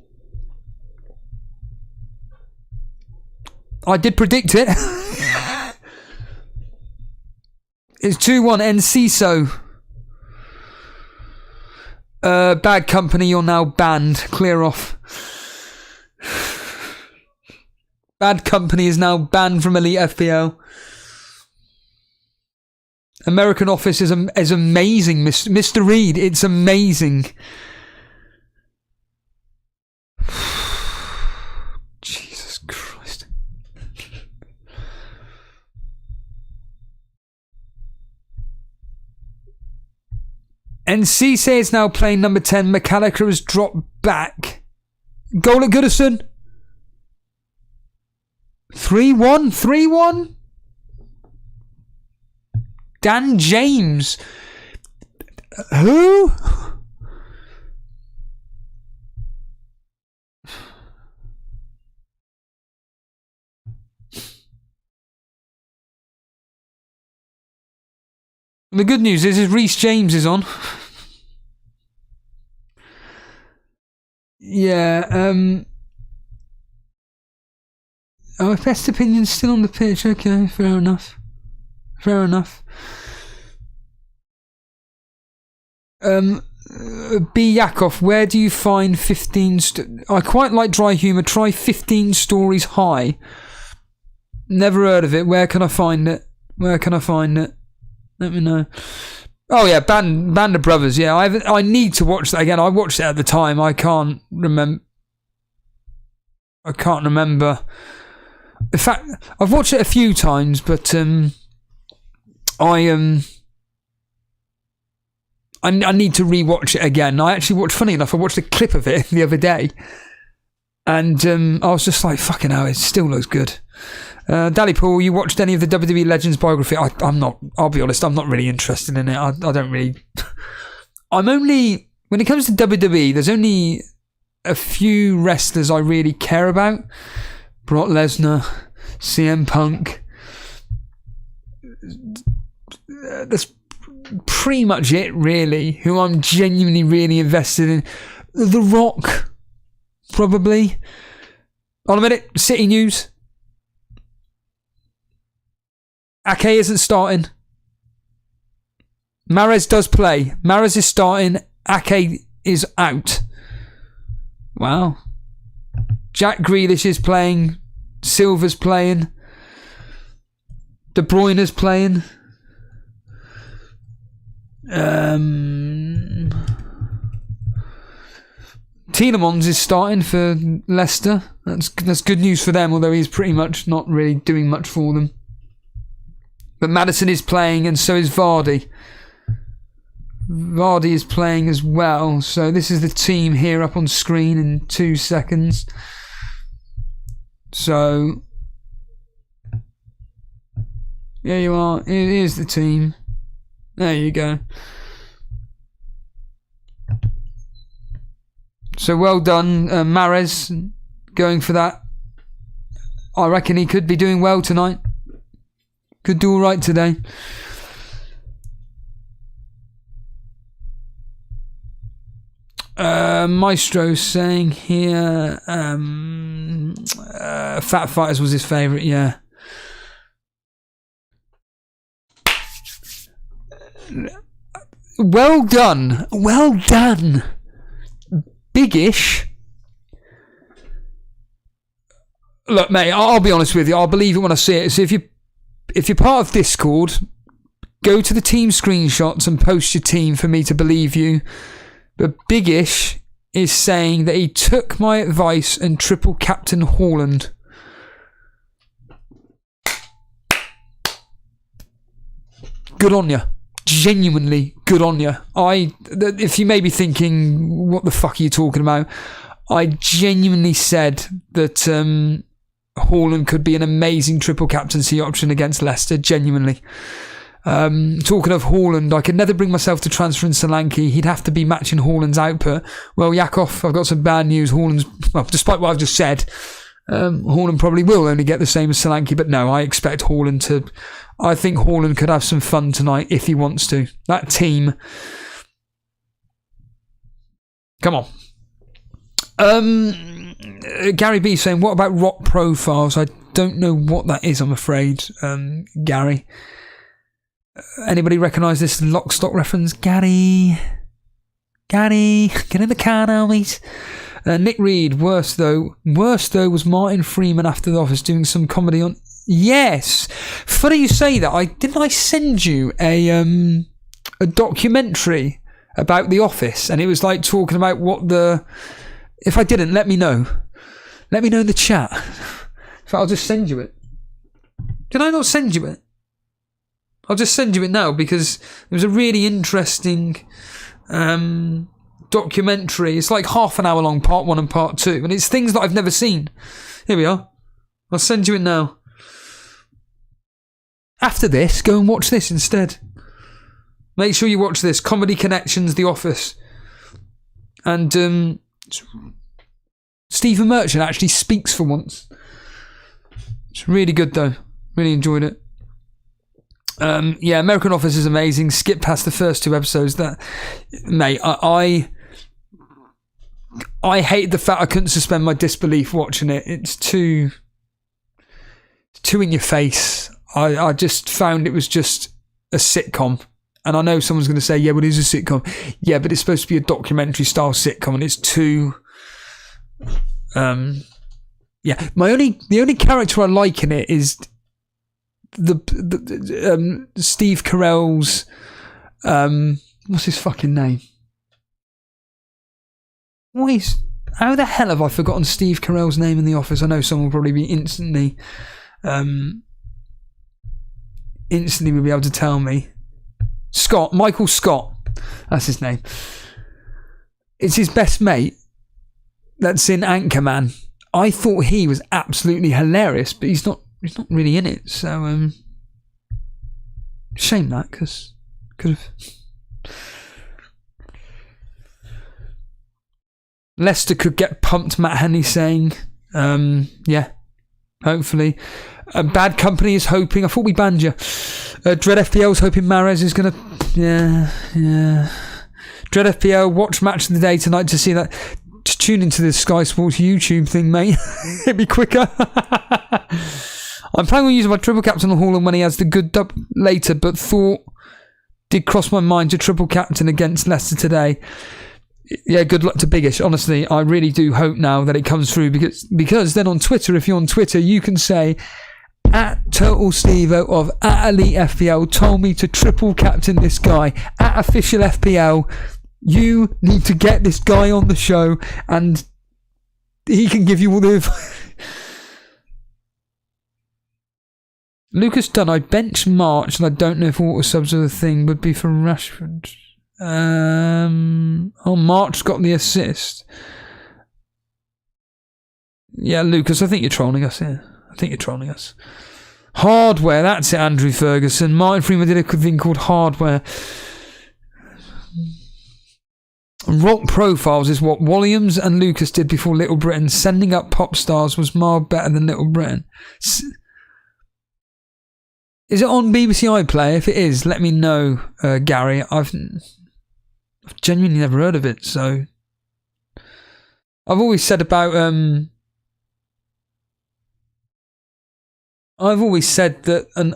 I did predict it. It's 2-1, Enciso. Bad company, you're now banned. Clear off. Bad company is now banned from Elite FPL. American Office is amazing, Mr. Reed. It's amazing. Jesus Christ. NC is now playing number 10. McAllister has dropped back. Goal at Goodison. 3-1? 3-1? Dan James. Who? The good news is Reece James is on. Yeah, oh, best opinion's still on the pitch. Okay, fair enough. Fair enough. B. Yakov, where do you find 15... I quite like dry humour. Try 15 stories high. Never heard of it. Where can I find it? Where can I find it? Let me know. Oh yeah, Band of Brothers. Yeah, I need to watch that again. I watched it at the time. I can't remember. In fact, I've watched it a few times, but I need to rewatch it again. I actually watched. Funny enough, I watched a clip of it the other day, and I was just like, "Fucking hell, it still looks good." Dally Paul, you watched any of the WWE Legends biography? I'm not. I'll be honest. I'm not really interested in it. I don't really. I'm only when it comes to WWE. There's only a few wrestlers I really care about. Brock Lesnar, CM Punk. That's pretty much it, really. Who I'm genuinely really invested in. The Rock, probably. On a minute. City News. Ake isn't starting. Mahrez does play. Mahrez is starting. Ake is out. Wow. Jack Grealish is playing. Silva's playing. De Bruyne is playing. Tielemans is starting for Leicester. That's good news for them, although he's pretty much not really doing much for them. But Maddison is playing, and so is Vardy. Vardy is playing as well. So this is the team here up on screen in 2 seconds. So there you are. Here's the team. There you go. So well done, Mahrez, going for that. I reckon he could be doing well tonight. Could do all right today. Maestro's saying here, Fat Fighters was his favourite, yeah. Well done. Well done. Biggish. Look, mate, I'll be honest with you. I'll believe it when I see it. So if you're part of Discord, go to the team screenshots and post your team for me to believe you. But Biggish is saying that he took my advice and triple captain Haaland. Good on you. Genuinely good on you. If you may be thinking, what the fuck are you talking about? I genuinely said that Haaland could be an amazing triple captaincy option against Leicester. Genuinely. Talking of Haaland, I could never bring myself to transferring Solanke. He'd have to be matching Haaland's output. Well, Yakov, I've got some bad news. Despite what I've just said, Haaland probably will only get the same as Solanke, but no, I expect Haaland to... I think Haaland could have some fun tonight if he wants to. That team... Come on. Gary B saying, what about rock profiles? I don't know what that is, I'm afraid, Gary. Anybody recognise this lock stock reference? Gary, get in the car now, mate. Nick Reed, worse though was Martin Freeman after The Office doing some comedy on... Yes! Funny you say that. Didn't I send you a documentary about The Office? And it was like talking about what the... If I didn't, let me know. Let me know in the chat. In fact, I'll just send you it. Did I not send you it? I'll just send you it now because it was a really interesting documentary. It's like half an hour long, part 1 and part 2. And it's things that I've never seen. Here we are. I'll send you it now. After this, go and watch this instead. Make sure you watch this. Comedy Connections, The Office. And Stephen Merchant actually speaks for once. It's really good though. Really enjoyed it. Yeah, American Office is amazing. Skip past the first 2 episodes. That, mate, I hate the fact I couldn't suspend my disbelief watching it. It's too in your face. I just found it was just a sitcom. And I know someone's going to say, yeah, but it is a sitcom. Yeah, but it's supposed to be a documentary style sitcom, and it's too... yeah, the only character I like in it is the Steve Carell's... what's his fucking name? How the hell have I forgotten Steve Carell's name in The Office? I know someone will probably be instantly will be able to tell me. Michael Scott, that's his name. It's his best mate that's in Anchorman. I thought he was absolutely hilarious, but he's not really in it, so shame that, because could have. Leicester could get pumped, Matt Henley saying. Yeah, hopefully. Bad Company is hoping. I thought we banned you. Dread FPL is hoping Mahrez is going to... Yeah. Dread FPL, watch Match of the Day tonight to see that. Just tune into the Sky Sports YouTube thing, mate. It'd be quicker. I'm planning on using my triple captain on Haaland when he has the good dub later, but thought did cross my mind to triple captain against Leicester today. Yeah, good luck to Biggish. Honestly, I really do hope now that it comes through, because then on Twitter, if you're on Twitter, you can say at Total Stevo of at Elite FPL told me to triple captain this guy at Official FPL. You need to get this guy on the show, and he can give you all the Lucas Dunn, I bench March, and I don't know if auto subs are the thing, would be for Rashford. March got the assist. Yeah, Lucas, I think you're trolling us here. I think you're trolling us. Hardware, that's it, Andrew Ferguson. Martin Freeman did a thing called Hardware. Rock Profiles is what Williams and Lucas did before Little Britain. Sending up pop stars was mild better than Little Britain. Is it on BBC iPlayer? If it is, let me know, Gary. I've genuinely never heard of it, so I've always said about I've always said that an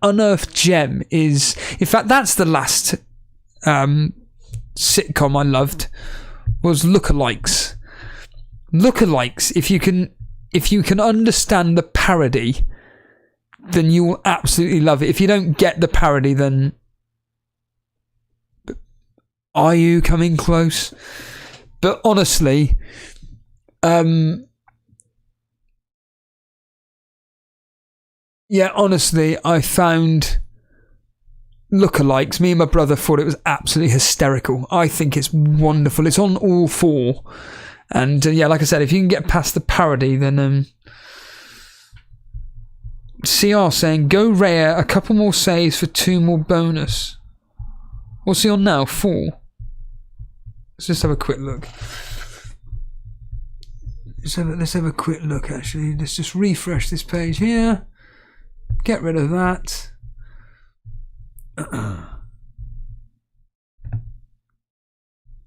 unearthed gem is, in fact, that's the last sitcom I loved, was Lookalikes. Lookalikes, if you can understand the parody, then you will absolutely love it. If you don't get the parody, then are you coming close? But honestly, honestly, I found Lookalikes, me and my brother thought it was absolutely hysterical. I think it's wonderful. It's on all four. And like I said, if you can get past the parody, then CR saying, go rare, a couple more saves for 2 more bonus. What's he on now? 4. Let's just have a quick look. Let's have a quick look, actually. Let's just refresh this page here. Get rid of that.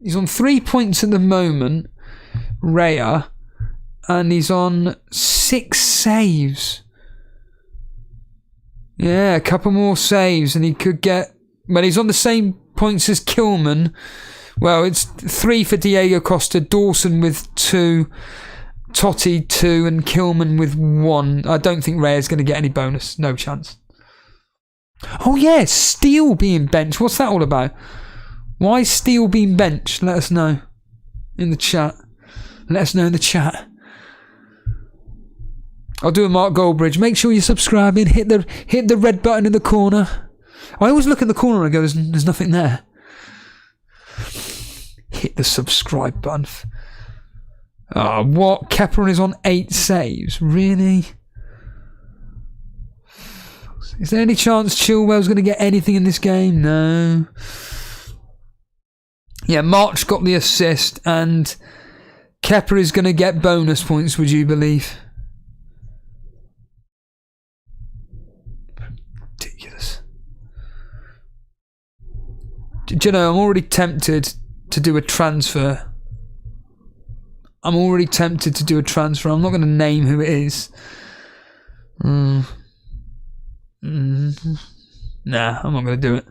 He's on 3 points at the moment, Raya, and he's on 6 saves. Yeah, a couple more saves and he could get, well, he's on the same points as Kilman. Well, it's 3 for Diego Costa, Dawson with 2, Totti 2, and Kilman with 1. I don't think Raya's going to get any bonus. No chance. Oh yeah, Steele being benched. What's that all about? Why is Steele being benched? Let us know in the chat. Let us know in the chat. I'll do a Mark Goldbridge. Make sure you're subscribing. Hit the red button in the corner. I always look in the corner and go, there's nothing there. Hit the subscribe button. Oh, what? Kepa is on 8 saves. Really? Is there any chance Chilwell's going to get anything in this game? No. Yeah, March got the assist and Kepa is going to get bonus points, would you believe? Ridiculous. Do you know, I'm already tempted to do a transfer. I'm not going to name who it is. Nah, I'm not going to do it.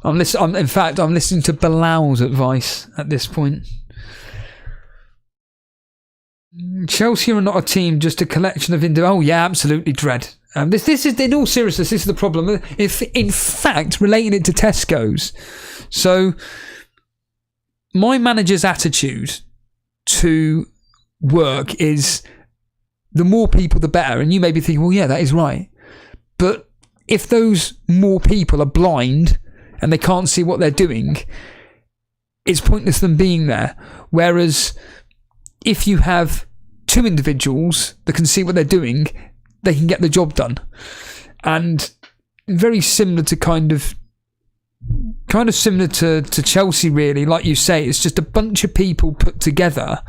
I'm listening to Bilal's advice at this point. Chelsea are not a team, just a collection of Oh yeah, absolutely, Dread. This is, in all seriousness, this is the problem. If in fact, relating it to Tesco's. So, my manager's attitude to work is the more people, the better. And you may be thinking, well, yeah, that is right. But if those more people are blind and they can't see what they're doing, it's pointless them being there. Whereas if you have 2 individuals that can see what they're doing, they can get the job done. And very similar to kind of similar to Chelsea, really. Like you say, it's just a bunch of people put together,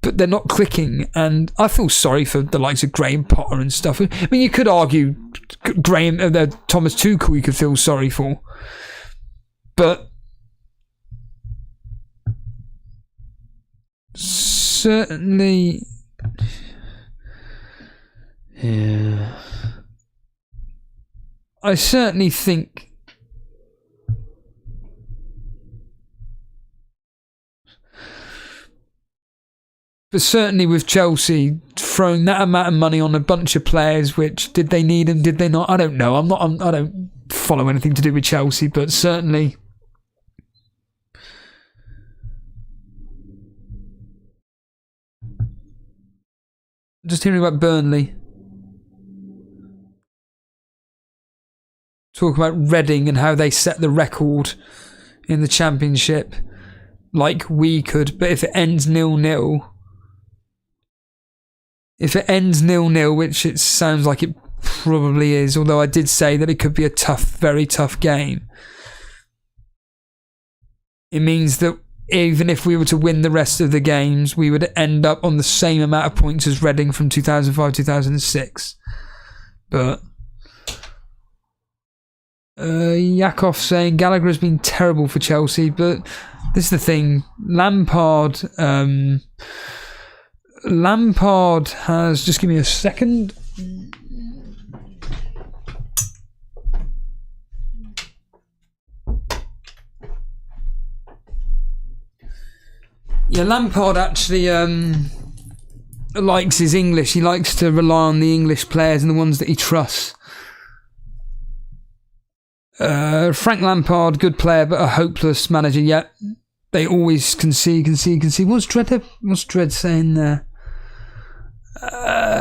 but they're not clicking. And I feel sorry for the likes of Graham Potter and stuff. I mean, you could argue Thomas Tuchel you could feel sorry for. But certainly Yeah. I certainly think but certainly with Chelsea throwing that amount of money on a bunch of players, which did they need them, did they not? I don't know. I don't follow anything to do with Chelsea, but certainly just hearing about Burnley. Talk about Reading and how they set the record in the Championship like we could, but if it ends 0-0, which it sounds like it probably is, although I did say that it could be a tough, very tough game, it means that even if we were to win the rest of the games, we would end up on the same amount of points as Reading from 2005-2006. But Yakov saying Gallagher has been terrible for Chelsea, but this is the thing. Lampard has, just give me a second. Yeah, Lampard actually likes his English. He likes to rely on the English players and the ones that he trusts. Frank Lampard, good player, but a hopeless manager yet. They always concede. What's Dredd saying there?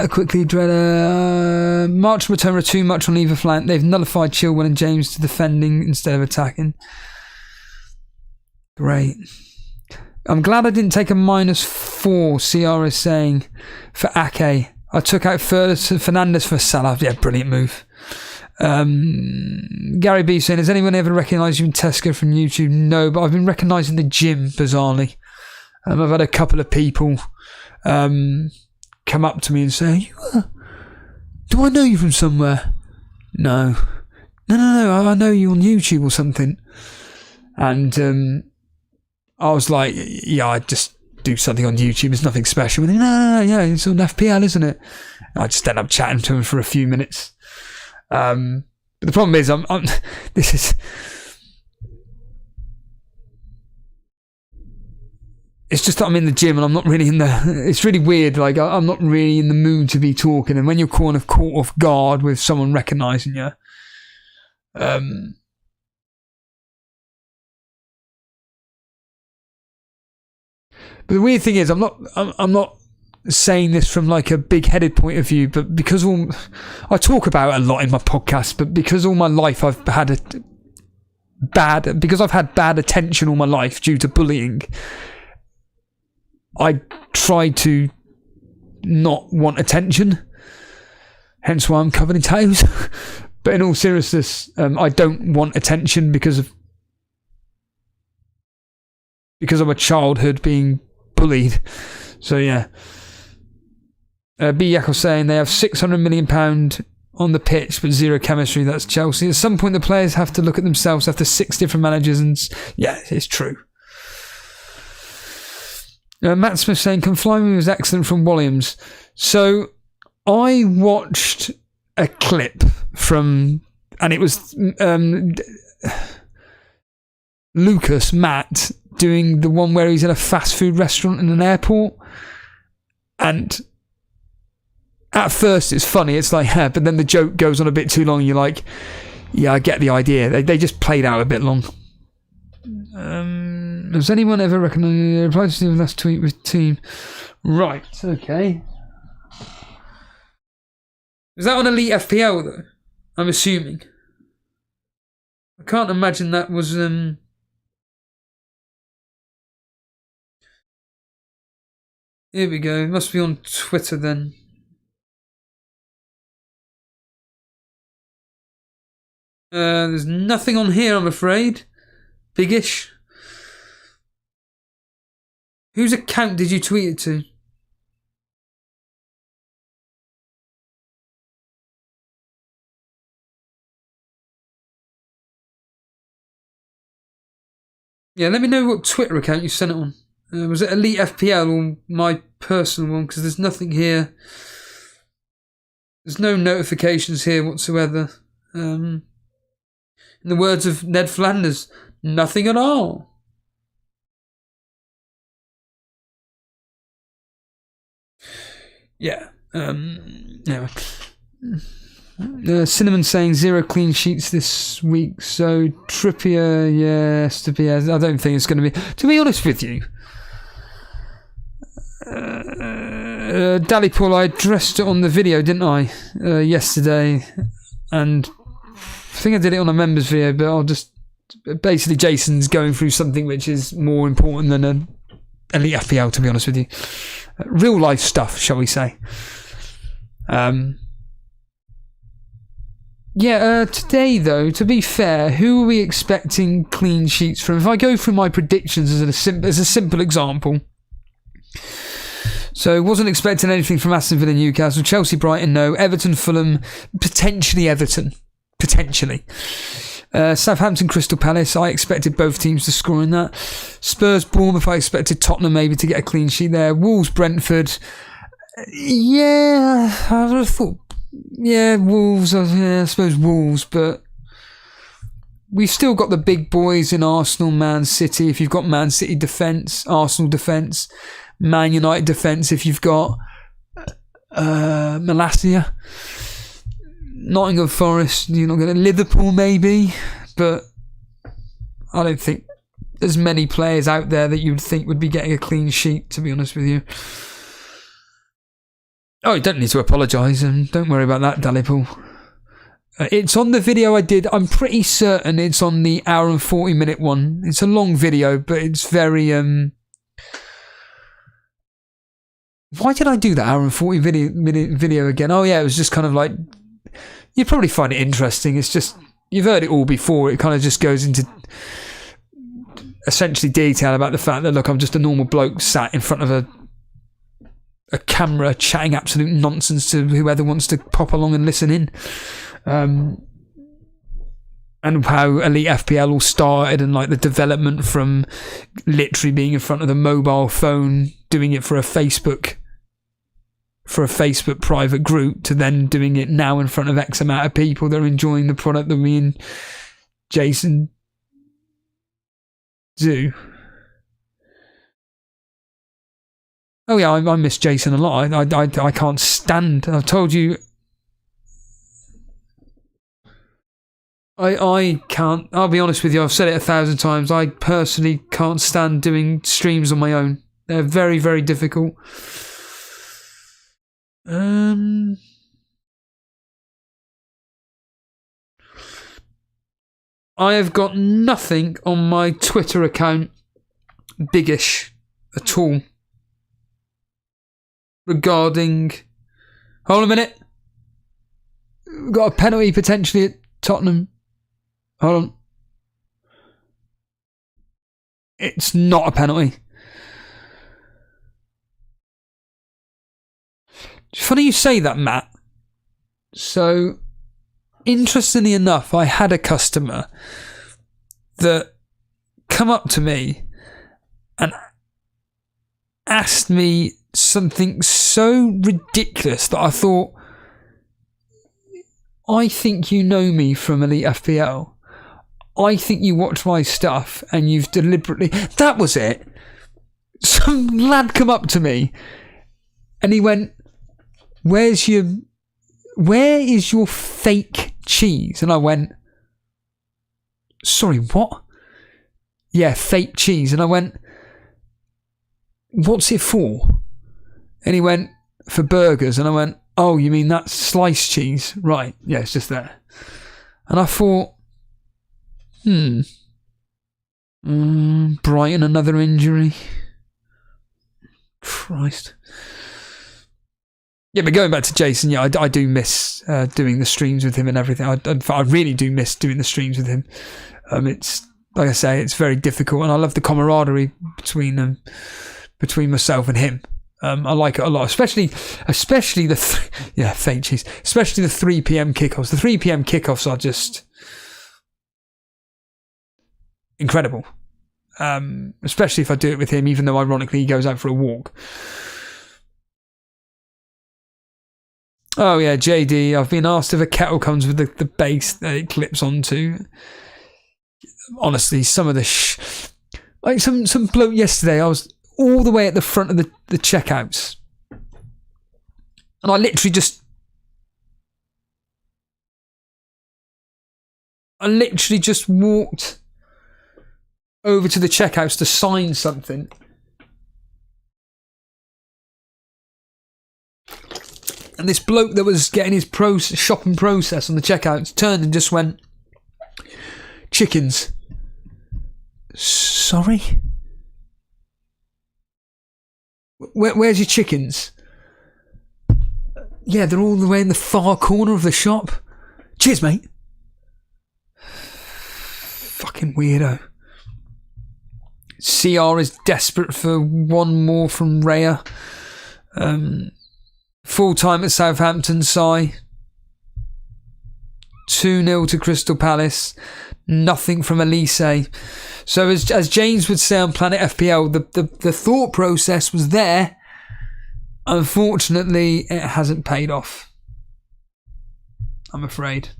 Quickly, Dredd. March and Matoma are too much on either flank. They've nullified Chilwell and James to defending instead of attacking. Great. I'm glad I didn't take a -4, CR is saying, for Ake. I took out Fernandes for Salah. Yeah, brilliant move. Gary B saying, has anyone ever recognised you in Tesco from YouTube? No, but I've been recognising the gym, bizarrely. I've had a couple of people come up to me and say, do I know you from somewhere? No, I know you on YouTube or something. And I was like, yeah, I just do something on YouTube. It's nothing special. And no, yeah, it's on FPL, isn't it? I just end up chatting to him for a few minutes. But the problem is, it's just that I'm in the gym and I'm not really it's really weird. Like, I'm not really in the mood to be talking. And when you're caught off guard with someone recognising you, but the weird thing is, I'm not saying this from like a big-headed point of view, but because I talk about it a lot in my podcast, but because all my life I've had because I've had bad attention all my life due to bullying, I try to not want attention. Hence why I'm covered in tattoos. But in all seriousness, I don't want attention because of my childhood being bullied. So yeah. B. Yakov saying they have £600 million on the pitch but zero chemistry. That's Chelsea. At some point the players have to look at themselves after 6 different managers, and yeah, it's true. Matt Smith saying Conflyme was excellent from Williams. So I watched a clip from, and it was Matt doing the one where he's in a fast food restaurant in an airport, and at first it's funny, it's like, but then the joke goes on a bit too long. You're like, yeah, I get the idea. They just played out a bit long. Has anyone ever recognised reply to the last tweet with team? Right, okay. Is that on Elite FPL though? I'm assuming. I can't imagine that was Here we go. It must be on Twitter then. There's nothing on here, I'm afraid. Biggish. Whose account did you tweet it to? Yeah, let me know what Twitter account you sent it on. Was it Elite FPL or my personal one? Because there's nothing here. There's no notifications here whatsoever. In the words of Ned Flanders, nothing at all. Yeah. Anyway. Cinnamon saying 0 clean sheets this week. So Trippier, yes, to be. I don't think it's going to be. To be honest with you, Dalipol, I addressed it on the video, didn't I? Yesterday, and I think I did it on a members video, but I'll just basically Jason's going through something which is more important than an elite FPL. To be honest with you, real life stuff, shall we say? Today though, to be fair, who are we expecting clean sheets from? If I go through my predictions as a simple example, so wasn't expecting anything from Aston Villa, Newcastle, Chelsea, Brighton, no, Everton, Fulham, potentially Everton, Southampton, Crystal Palace, I expected both teams to score in that. Spurs, Bournemouth, I expected Tottenham maybe to get a clean sheet there. Wolves, Brentford, yeah, I would have thought. Yeah, Wolves, I suppose Wolves, but we've still got the big boys in Arsenal, Man City. If you've got Man City defence, Arsenal defence, Man United defence, if you've got Malacia, Nottingham Forest, you're not going to Liverpool maybe, but I don't think there's many players out there that you would think would be getting a clean sheet, to be honest with you. Oh, you don't need to apologise, and don't worry about that, Dalipol. It's on the video I did. I'm pretty certain it's on the hour and 40-minute one. It's a long video, but it's very... Why did I do that hour and 40-minute video again? Oh, yeah, it was just kind of like... You'd probably find it interesting. It's just... You've heard it all before. It kind of just goes into... essentially detail about the fact that, look, I'm just a normal bloke sat in front of a camera chatting absolute nonsense to whoever wants to pop along and listen in, and how Elite FPL all started, and like the development from literally being in front of the mobile phone doing it for a Facebook private group to then doing it now in front of X amount of people that are enjoying the product that me and Jason do. Oh yeah, I miss Jason a lot. I can't stand. I've told you. I can't. I'll be honest with you. I've said it 1,000 times. I personally can't stand doing streams on my own. They're very, very difficult. I have got nothing on my Twitter account biggish at all regarding... Hold on a minute. We've got a penalty potentially at Tottenham. Hold on. It's not a penalty. It's funny you say that, Matt. So, interestingly enough, I had a customer that come up to me and asked me something so ridiculous that I thought, I think you know me from Elite FPL. I think you watch my stuff and you've deliberately... That was it. Some lad come up to me and he went, where is your fake cheese? And I went, sorry, what? Yeah, fake cheese. And I went, what's it for? And he went, for burgers. And I went, oh, you mean that sliced cheese? Right, yeah, it's just there. And I thought, Brighton, another injury. Christ. Yeah, but going back to Jason, yeah, I do miss doing the streams with him and everything. I really do miss doing the streams with him. It's, like I say, it's very difficult, and I love the camaraderie between myself and him. I like it a lot, especially the fake cheese, especially the 3 p.m. kickoffs. The 3 p.m. kickoffs are just incredible, especially if I do it with him, even though ironically he goes out for a walk. Oh yeah, JD, I've been asked if a kettle comes with the base that it clips onto. Honestly, some of the like some bloke yesterday, I was all the way at the front of the checkouts, and I literally just walked over to the checkouts to sign something. And this bloke that was getting his shopping process on the checkouts turned and just went, chickens. Sorry? Where's your chickens? Yeah, they're all the way in the far corner of the shop. Cheers, mate. Fucking weirdo. CR is desperate for one more from Raya. Full time at Southampton, Si. 2-0 to Crystal Palace. Nothing from Elise. So as James would say on Planet FPL, the thought process was there. Unfortunately, it hasn't paid off. I'm afraid.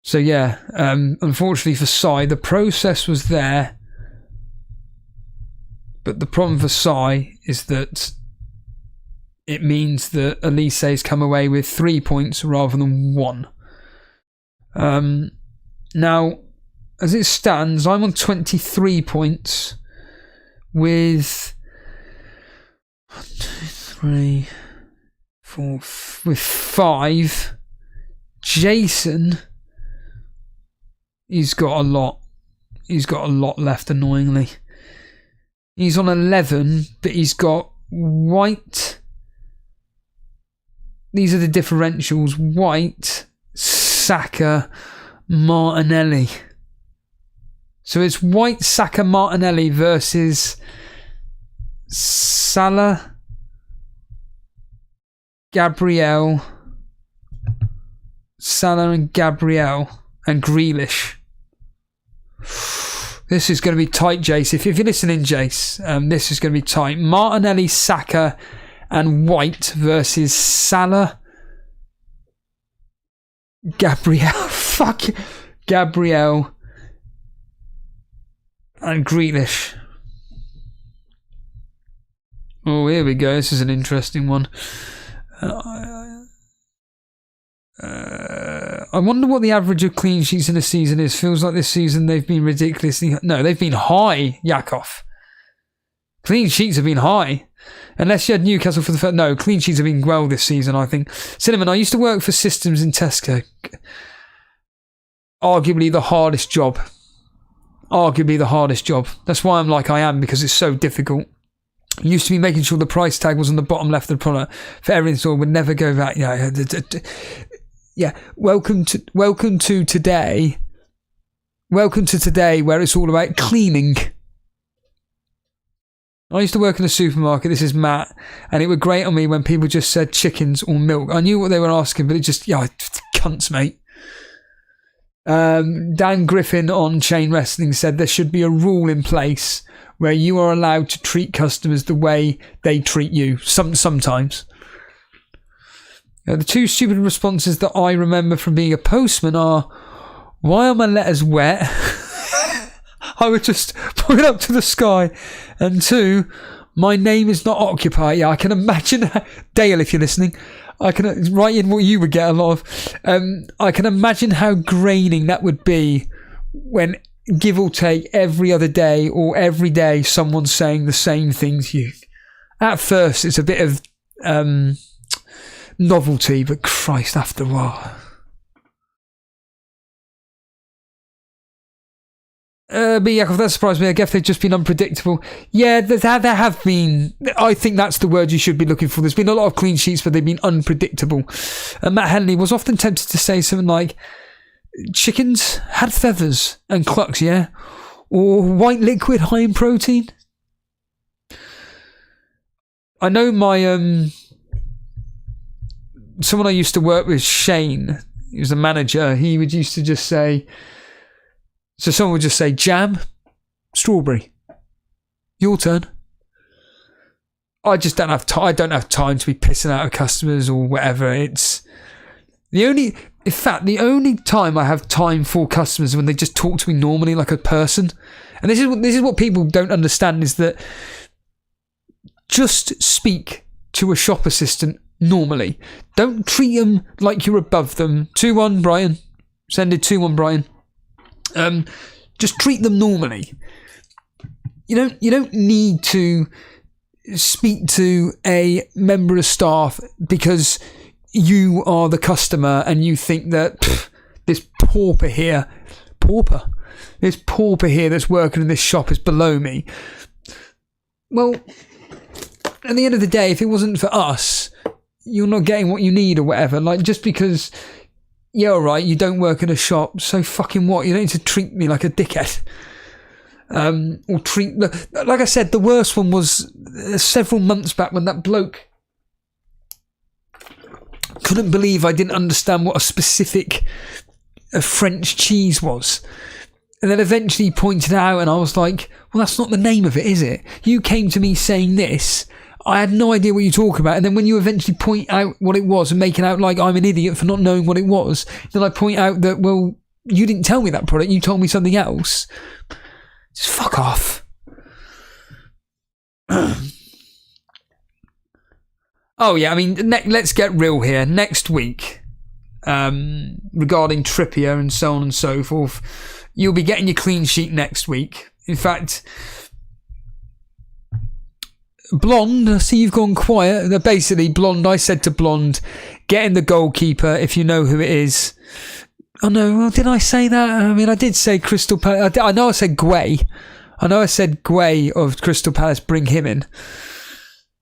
So yeah, unfortunately for Si, the process was there, but the problem for Si is that it means that Elise's come away with 3 points rather than 1. Now, as it stands, I'm on 23 points with 1, 2, 3, 4, with 5. Jason, he's got a lot left, annoyingly. He's on 11, but he's got White. These are the differentials. White, Saka, Martinelli. So it's White, Saka, Martinelli versus Salah, Gabriel, and Gabriel, and Grealish. This is going to be tight, Jace. If you're listening, Jace, this is going to be tight. Martinelli, Saka, and White versus Salah, Gabriel, Gabriel, and Grealish. Oh, here we go. This is an interesting one. I wonder what the average of clean sheets in a season is. Feels like this season they've been ridiculously... No, they've been high, Yakov. Clean sheets have been high. Unless you had Newcastle for the first... No, clean sheets have been well this season, I think. Cinnamon, I used to work for systems in Tesco. Arguably the hardest job. That's why I'm like I am, because it's so difficult. It used to be making sure the price tag was on the bottom left of the product for every install. Would never go back. Yeah. Welcome to today. Welcome to today, where it's all about cleaning. I used to work in a supermarket. This is Matt, and it would grate on me when people just said chickens or milk. I knew what they were asking, but it just cunts, mate. Dan Griffin on Chain Wrestling said there should be a rule in place where you are allowed to treat customers the way they treat you. Sometimes. The two stupid responses that I remember from being a postman are, why are my letters wet? I would just point up to the sky. And 2, my name is not occupied. Yeah, I can imagine, Dale, if you're listening, I can write in what you would get a lot of. I can imagine how graining that would be when, give or take, every other day or every day someone's saying the same thing to you. At first, it's a bit of novelty, but Christ, after a while. But Yakov, that surprised me. I guess they've just been unpredictable. Yeah, there have been. I think that's the word you should be looking for. There's been a lot of clean sheets, but they've been unpredictable. Matt Henley was often tempted to say something like, chickens had feathers and clucks, yeah? Or white liquid high in protein. I know my... someone I used to work with, Shane, he was a manager, he would used to just say... So someone would just say jam, Strawberry. Your turn. I just don't have time. I don't have time to be pissing out of customers or whatever. It's the only time I have time for customers is when they just talk to me normally like a person. And this is what people don't understand, is that just speak to a shop assistant normally. Don't treat them like you're above them. 2-1 Brian. Send it 2-1 Brian. Just treat them normally. You don't need to speak to a member of staff because you are the customer and you think that this pauper here that's working in this shop is below me. Well, at the end of the day, if it wasn't for us, you're not getting what you need or whatever. Like, just because, yeah, all right, you don't work in a shop, so fucking what? You don't need to treat me like a dickhead. Or treat, like I said, the worst one was several months back when that bloke couldn't believe I didn't understand what a specific French cheese was. And then eventually he pointed it out and I was like, well, that's not the name of it, is it? You came to me saying this. I had no idea what you're talking about. And then when you eventually point out what it was and make it out like I'm an idiot for not knowing what it was, then I point out that, well, you didn't tell me that product. You told me something else. Just fuck off. Oh, yeah, I mean, let's get real here. Next week, regarding Trippier and so on and so forth, you'll be getting your clean sheet next week. In fact, Blonde, I see you've gone quiet. Basically, Blonde, I said to Blonde, get in the goalkeeper if you know who it is. Oh no, well, did I say that? I mean, I did say Crystal Palace. I know I said Guay. Of Crystal Palace, bring him in.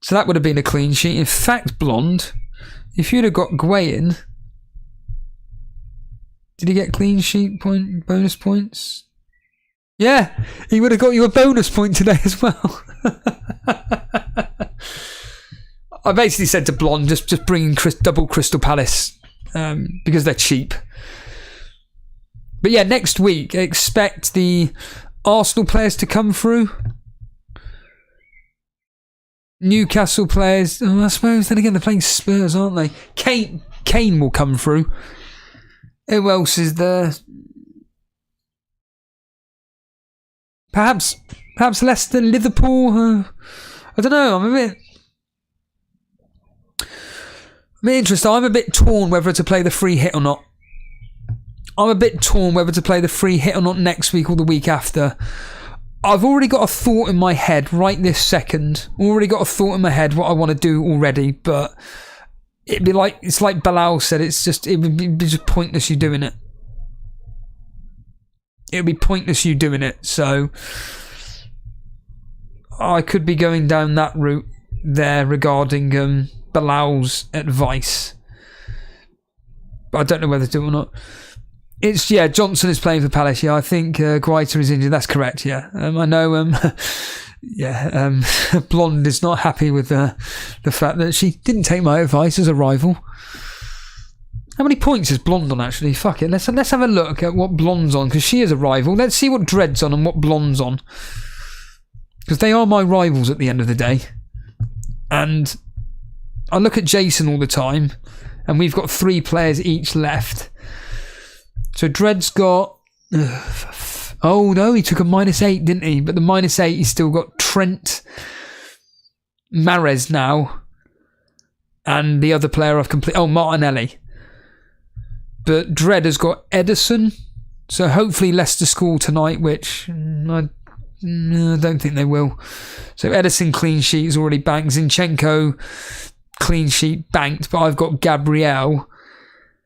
So that would have been a clean sheet. In fact, Blonde, if you'd have got Guay in, did he get clean sheet bonus points? Yeah, he would have got you a bonus point today as well. I basically said to Blonde, just bring in double Crystal Palace because they're cheap. But yeah, next week, expect the Arsenal players to come through. Newcastle players, I suppose, then again, they're playing Spurs, aren't they? Kane will come through. Who else is there? Perhaps Leicester, Liverpool. I don't know, I'm a bit interested. I'm a bit torn whether to play the free hit or not. Next week or the week after. I've already got a thought in my head right this second. What I want to do already, but it's like Bilal said, it would be just pointless you doing it. So I could be going down that route there regarding Bilal's advice. But I don't know whether to do it or not. Johnson is playing for Palace. Yeah, I think Guaita is injured. That's correct. Yeah, I know. Blonde is not happy with the fact that she didn't take my advice as a rival. How many points is Blonde on, actually? Fuck it. Let's have a look at what Blonde's on, because she is a rival. Let's see what Dread's on and what Blonde's on, because they are my rivals at the end of the day. And I look at Jason all the time, and we've got 3 players each left. So Dread's got... oh no, he took a -8, didn't he? But the -8, he's still got Trent, Mahrez now, and the other player I've completed... Oh, Martinelli. But Dread has got Edison, so hopefully Leicester score tonight, which I don't think they will. So Edison clean sheet is already banked. Zinchenko clean sheet banked, but I've got Gabriel.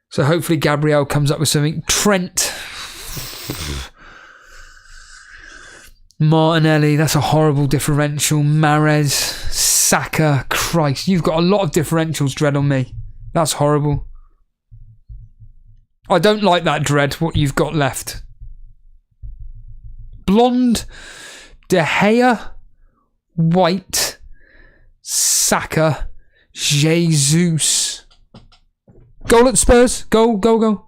So hopefully Gabriel comes up with something. Trent. Martinelli, that's a horrible differential. Mahrez. Saka. Christ, you've got a lot of differentials, Dread, on me. That's horrible. I don't like that, Dread, what you've got left. Blonde. De Gea. White. Saka. Jesus. Goal at Spurs. Goal.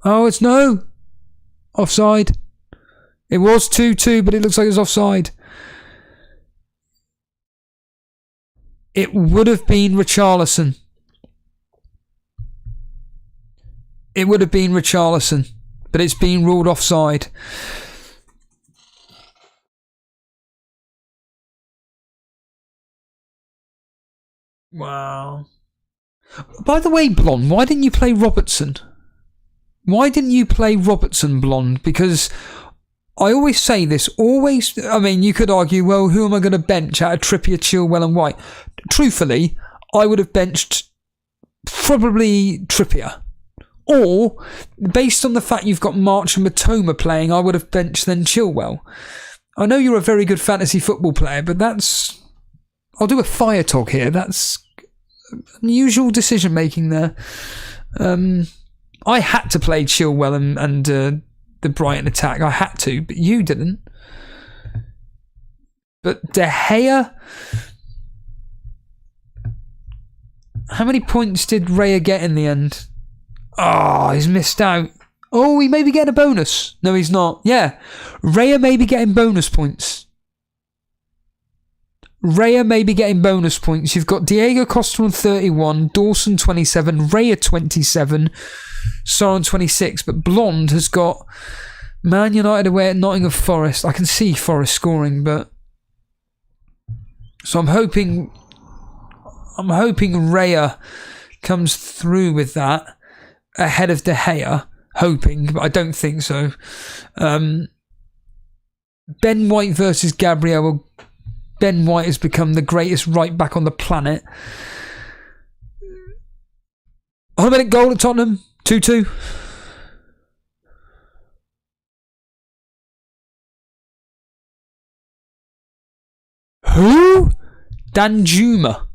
Oh, it's no. Offside. It was 2-2, but it looks like it's offside. It would have been Richarlison. It would have been Richarlison, but it's been ruled offside. Wow. By the way, Blonde, why didn't you play Robertson? Why didn't you play Robertson, Blonde? Because I always say this, I mean, you could argue, well, who am I going to bench out of Trippier, Chilwell and White? Truthfully, I would have benched probably Trippier. Or, based on the fact you've got March and Matoma playing, I would have benched then Chilwell. I know you're a very good fantasy football player, but that's... I'll do a fire talk here. That's unusual decision making there. I had to play Chilwell and the Brighton attack. I had to, but you didn't. But De Gea... How many points did Raya get in the end? Oh, he's missed out. Oh, he may be getting a bonus. No, he's not. Yeah. Raya may be getting bonus points. Raya may be getting bonus points. You've got Diego Costa on 31, Dawson 27, Raya 27, Son 26. But Blonde has got Man United away at Nottingham Forest. I can see Forest scoring, but... So I'm hoping Raya comes through with that ahead of De Gea. Hoping, but I don't think so. Ben White versus Gabriel. Ben White has become the greatest right back on the planet. 100-minute goal at Tottenham. 2-2. Who? Danjuma.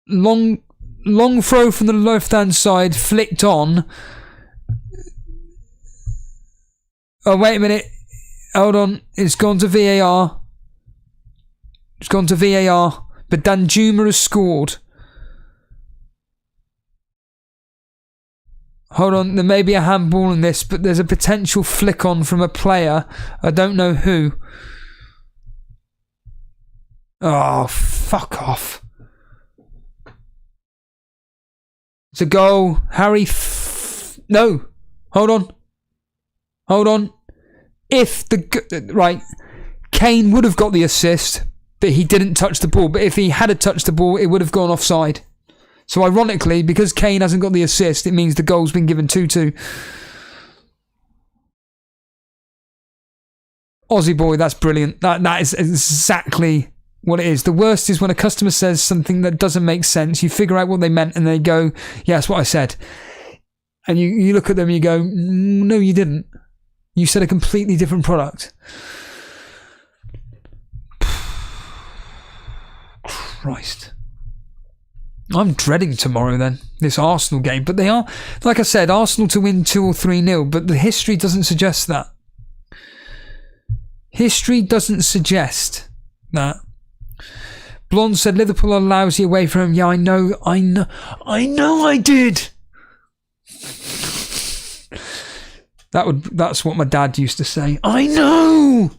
Long throw from the left-hand side, flicked on. Oh, wait a minute. Hold on. It's gone to VAR. But Danjuma has scored. Hold on. There may be a handball in this, but there's a potential flick on from a player. I don't know who. Oh, fuck off. It's a goal. Harry... No. Hold on. If the... Right. Kane would have got the assist, but he didn't touch the ball. But if he had touched the ball, it would have gone offside. So ironically, because Kane hasn't got the assist, it means the goal's been given 2-2. Aussie boy, that's brilliant. That is exactly... what it is. The worst is when a customer says something that doesn't make sense. You figure out what they meant and they go, yeah, that's what I said. And you look at them and you go, no, you didn't. You said a completely different product. Christ. I'm dreading tomorrow then, this Arsenal game. But they are, like I said, Arsenal to win 2 or 3-0, but the history doesn't suggest that. History doesn't suggest that. Blonde said Liverpool are lousy away from him. Yeah, I know I did. That's what my dad used to say. I know.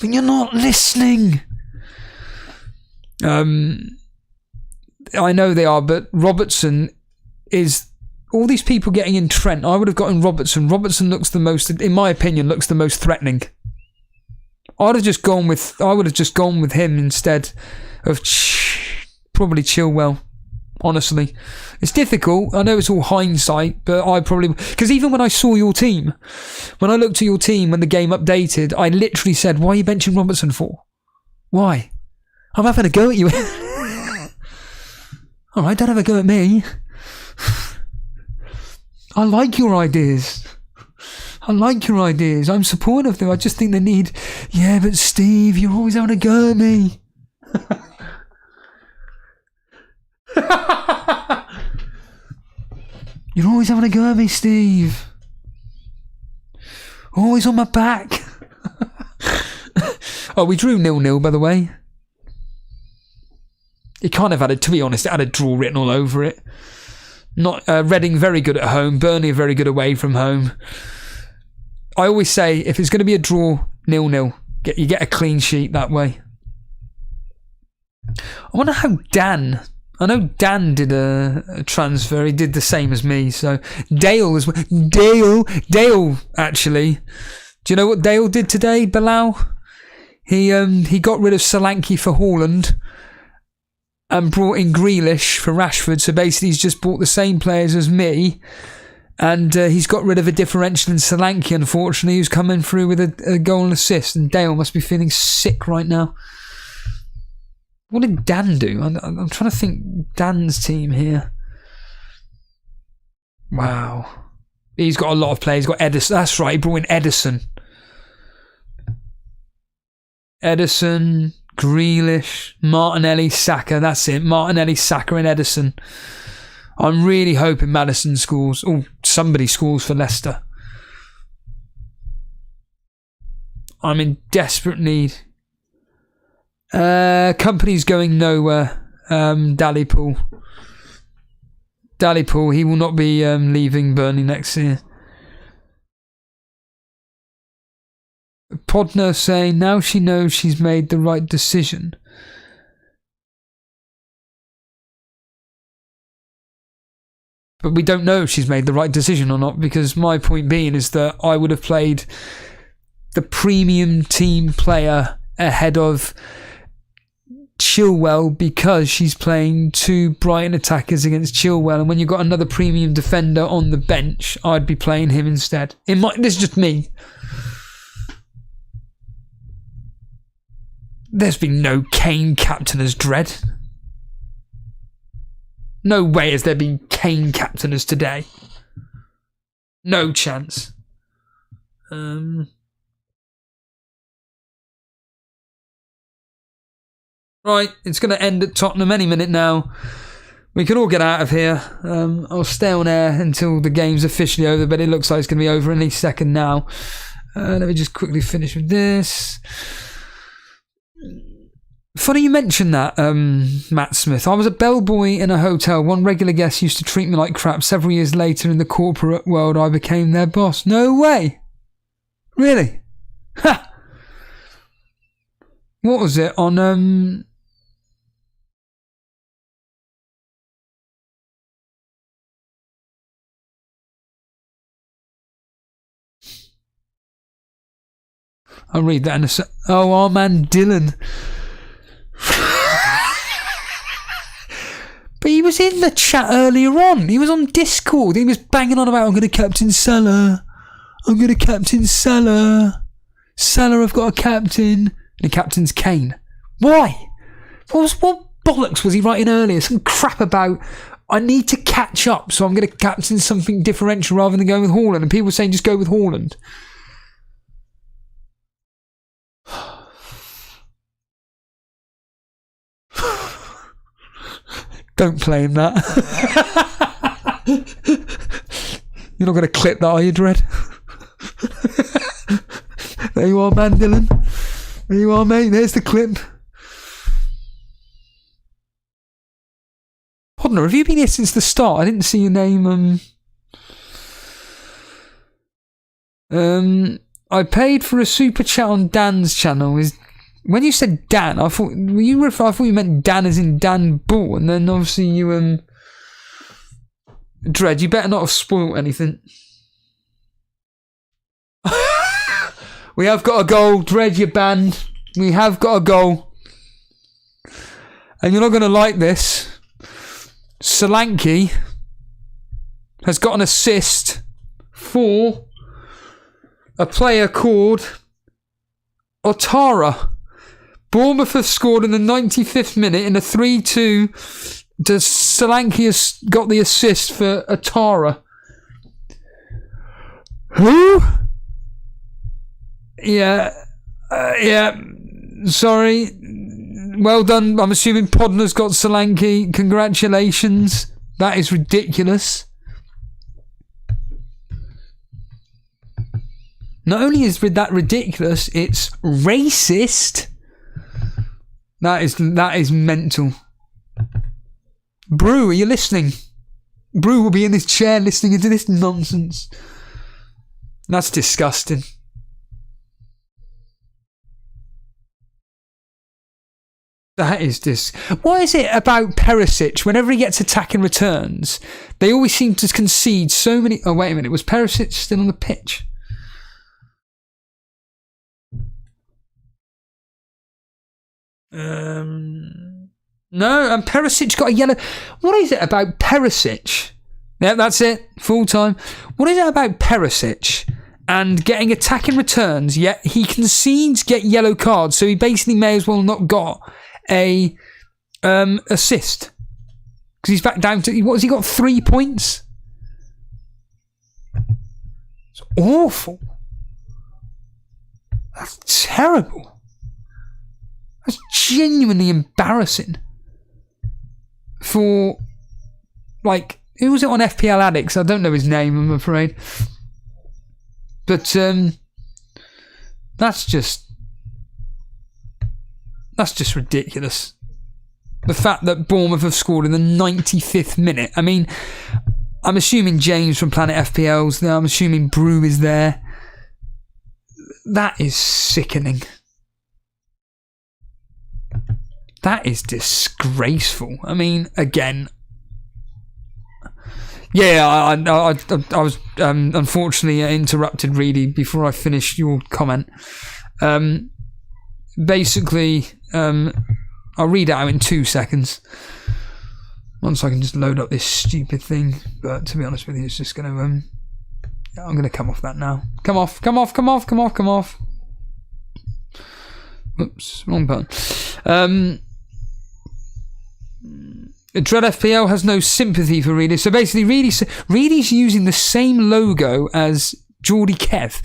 But you're not listening. I know they are, but Robertson is... All these people getting in Trent, I would have gotten Robertson. Robertson looks the most, in my opinion, looks the most threatening. I would have just gone with him instead of probably Chilwell. Honestly, it's difficult. I know it's all hindsight, but I probably, because even when I saw your team, when I looked at your team when the game updated, I literally said, "Why are you benching Robertson for? Why? I'm having a go at you." All right, don't have a go at me. I like your ideas. I'm supportive of them. I just think they need... Yeah, but Steve, you're always having a go at me. You're always having a go at me, Steve. Always on my back. Oh, we drew 0-0, by the way. It kind of had to be honest, it had a draw written all over it. Not Reading very good at home. Burnley are very good away from home. I always say if it's going to be a draw, 0-0. You get a clean sheet that way. I wonder how Dan. I know Dan did a transfer. He did the same as me. So Dale as well. Dale actually. Do you know what Dale did today, Bilal? He got rid of Solanke for Haaland and brought in Grealish for Rashford. So basically he's just bought the same players as me, and he's got rid of a differential in Solanke, unfortunately, who's coming through with a goal and assist. And Dale must be feeling sick right now. What did Dan do? I'm trying to think Dan's team here. Wow. He's got a lot of players. He's got Edison. That's right, he brought in Edison. Edison, Grealish, Martinelli, Saka. That's it. Martinelli, Saka and Edison. I'm really hoping Maddison scores. Oh, somebody scores for Leicester. I'm in desperate need. Company's going nowhere. Dallypool, he will not be leaving Burnley next year. Podner saying now she knows she's made the right decision. But we don't know if she's made the right decision or not, because my point being is that I would have played the premium team player ahead of Chilwell because she's playing two Brighton attackers against Chilwell, and when you've got another premium defender on the bench, I'd be playing him instead. This is just me. There's been no Kane captain as Dread. No way has there been Kane captain as today. No chance. Right, it's going to end at Tottenham any minute now. We can all get out of here. I'll stay on air until the game's officially over, but it looks like it's going to be over any second now. Let me just quickly finish with this. Funny you mentioned that, Matt Smith. I was a bellboy in a hotel. One regular guest used to treat me like crap. Several years later in the corporate world, I became their boss. No way! Really? Ha! What was it on, I'll read that in a sec. Oh, our man Dylan. But he was in the chat earlier on. He was on Discord. He was banging on about, I'm going to captain Salah. I'm going to captain Salah. Salah, I've got a captain. And he captains Kane. Why? What bollocks was he writing earlier? Some crap about, I need to catch up, so I'm going to captain something differential rather than going with Haaland. And people were saying just go with Haaland. Don't play him that. You're not going to clip that, are you, Dread? There you are, man, Dylan. There you are, mate. There's the clip. Hodner, have you been here since the start? I didn't see your name. I paid for a super chat on Dan's channel. When you said Dan, I thought you meant Dan as in Dan Bull, and then obviously you Dread, you better not have spoilt anything. We have got a goal, Dread, you're banned. We have got a goal. And you're not going to like this. Solanke has got an assist for a player called Otara. Bournemouth have scored in the 95th minute in a 3-2. Solanke has got the assist for Otara. Who? Yeah. Sorry. Well done. I'm assuming Podner's got Solanke. Congratulations. That is ridiculous. Not only is that ridiculous, it's racist. That is mental. Brew, are you listening? Brew will be in this chair listening to this nonsense. That's disgusting. That is What is it about Perisic? Whenever he gets attacking returns, they always seem to concede so many... Oh, wait a minute. Was Perisic still on the pitch? No, and Perisic got a yellow... What is it about Perisic? Yeah, that's it. Full time. What is it about Perisic and getting attacking returns, yet he concedes get yellow cards, so he basically may as well not got a assist? Because he's back down to... What has he got? 3 points? It's awful. That's terrible. That's genuinely embarrassing. For, like, who was it on FPL Addicts? I don't know his name, I'm afraid. But that's just ridiculous. The fact that Bournemouth have scored in the 95th minute. I mean, I'm assuming James from Planet FPL's there. I'm assuming Brew is there. That is sickening. That is disgraceful. I mean, again... Yeah, I was unfortunately interrupted, really, before I finished your comment. Basically, I'll read it out in 2 seconds. Once I can just load up this stupid thing. But to be honest with you, it's just going to... I'm going to come off that now. Come off. Oops, wrong button. Dread FPL has no sympathy for Reedy. So basically, Reedy's using the same logo as Geordie Kev.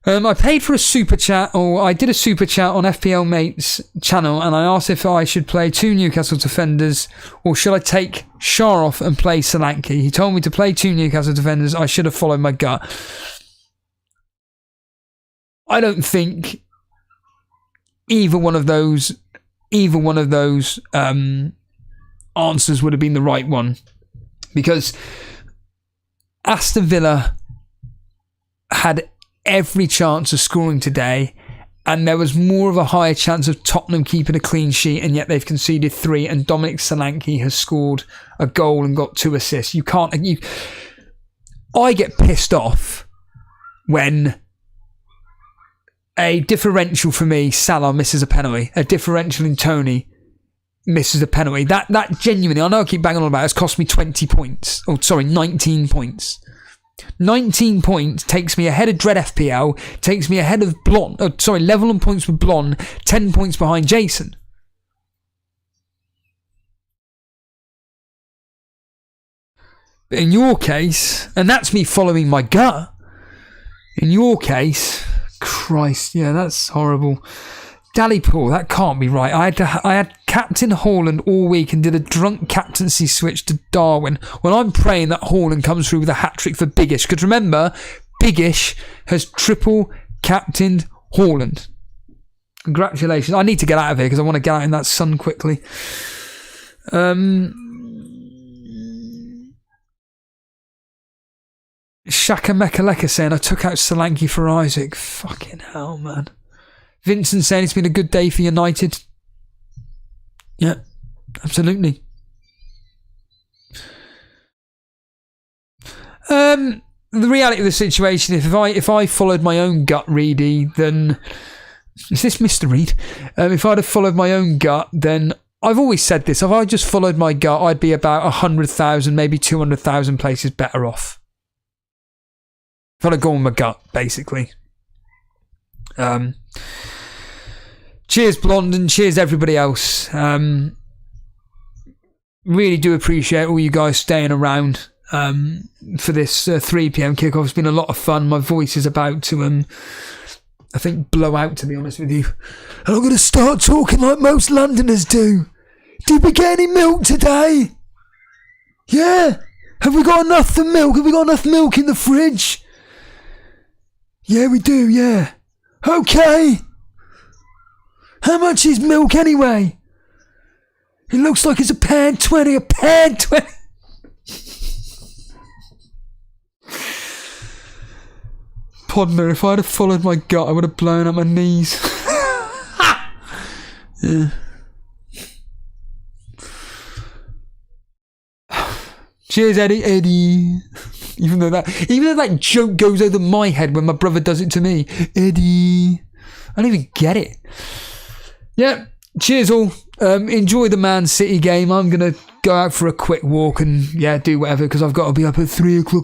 I paid for a super chat, or I did a super chat on FPL Mate's channel, and I asked if I should play 2 Newcastle defenders, or should I take Shah off and play Solanke. He told me to play 2 Newcastle defenders. I should have followed my gut. I don't think either one of those answers would have been the right one, because Aston Villa had every chance of scoring today, and there was more of a higher chance of Tottenham keeping a clean sheet, and yet they've conceded 3, and Dominic Solanke has scored a goal and got 2 assists. I get pissed off when a differential for me, Salah misses a penalty, a differential in Tony misses a penalty. That genuinely, I know I keep banging on about it, it's cost me 20 points. Oh, sorry, 19 points. 19 points takes me ahead of Dread FPL, takes me ahead of Blonde. Oh, sorry, level on points with Blonde, 10 points behind Jason. But in your case, and that's me following my gut, in your case, Christ, yeah, that's horrible. Dalipour, that can't be right. I had Captain Haaland all week and did a drunk captaincy switch to Darwin. Well, I'm praying that Haaland comes through with a hat-trick for Biggish. Because remember, Biggish has triple captained Haaland. Congratulations. I need to get out of here because I want to get out in that sun quickly. Shaka Mekaleka saying, I took out Solanke for Isaac. Fucking hell, man. Vincent saying it's been a good day for United. Yeah, absolutely. The reality of the situation, if I followed my own gut, Reedy, then... Is this Mr. Reed? If I'd have followed my own gut, then... I've always said this, if I just followed my gut, I'd be about 100,000, maybe 200,000 places better off. If I'd have gone with my gut, basically. Cheers, Blonde, and cheers everybody else. Really do appreciate all you guys staying around for this 3 p.m. kickoff. It's been a lot of fun. My voice is about to, I think, blow out, to be honest with you. And I'm going to start talking like most Londoners do. Did we get any milk today? Yeah? Have we got enough milk? Have we got enough milk in the fridge? Yeah, we do, yeah. Okay. How much is milk anyway? It looks like it's £1.20. £1.20. Podner, if I'd have followed my gut, I would have blown up my knees. Yeah. Cheers, Eddie. Even though that joke goes over my head when my brother does it to me. Eddie. I don't even get it. Yeah. Cheers all. Enjoy the Man City game. I'm going to go out for a quick walk and do whatever because I've got to be up at 3 o'clock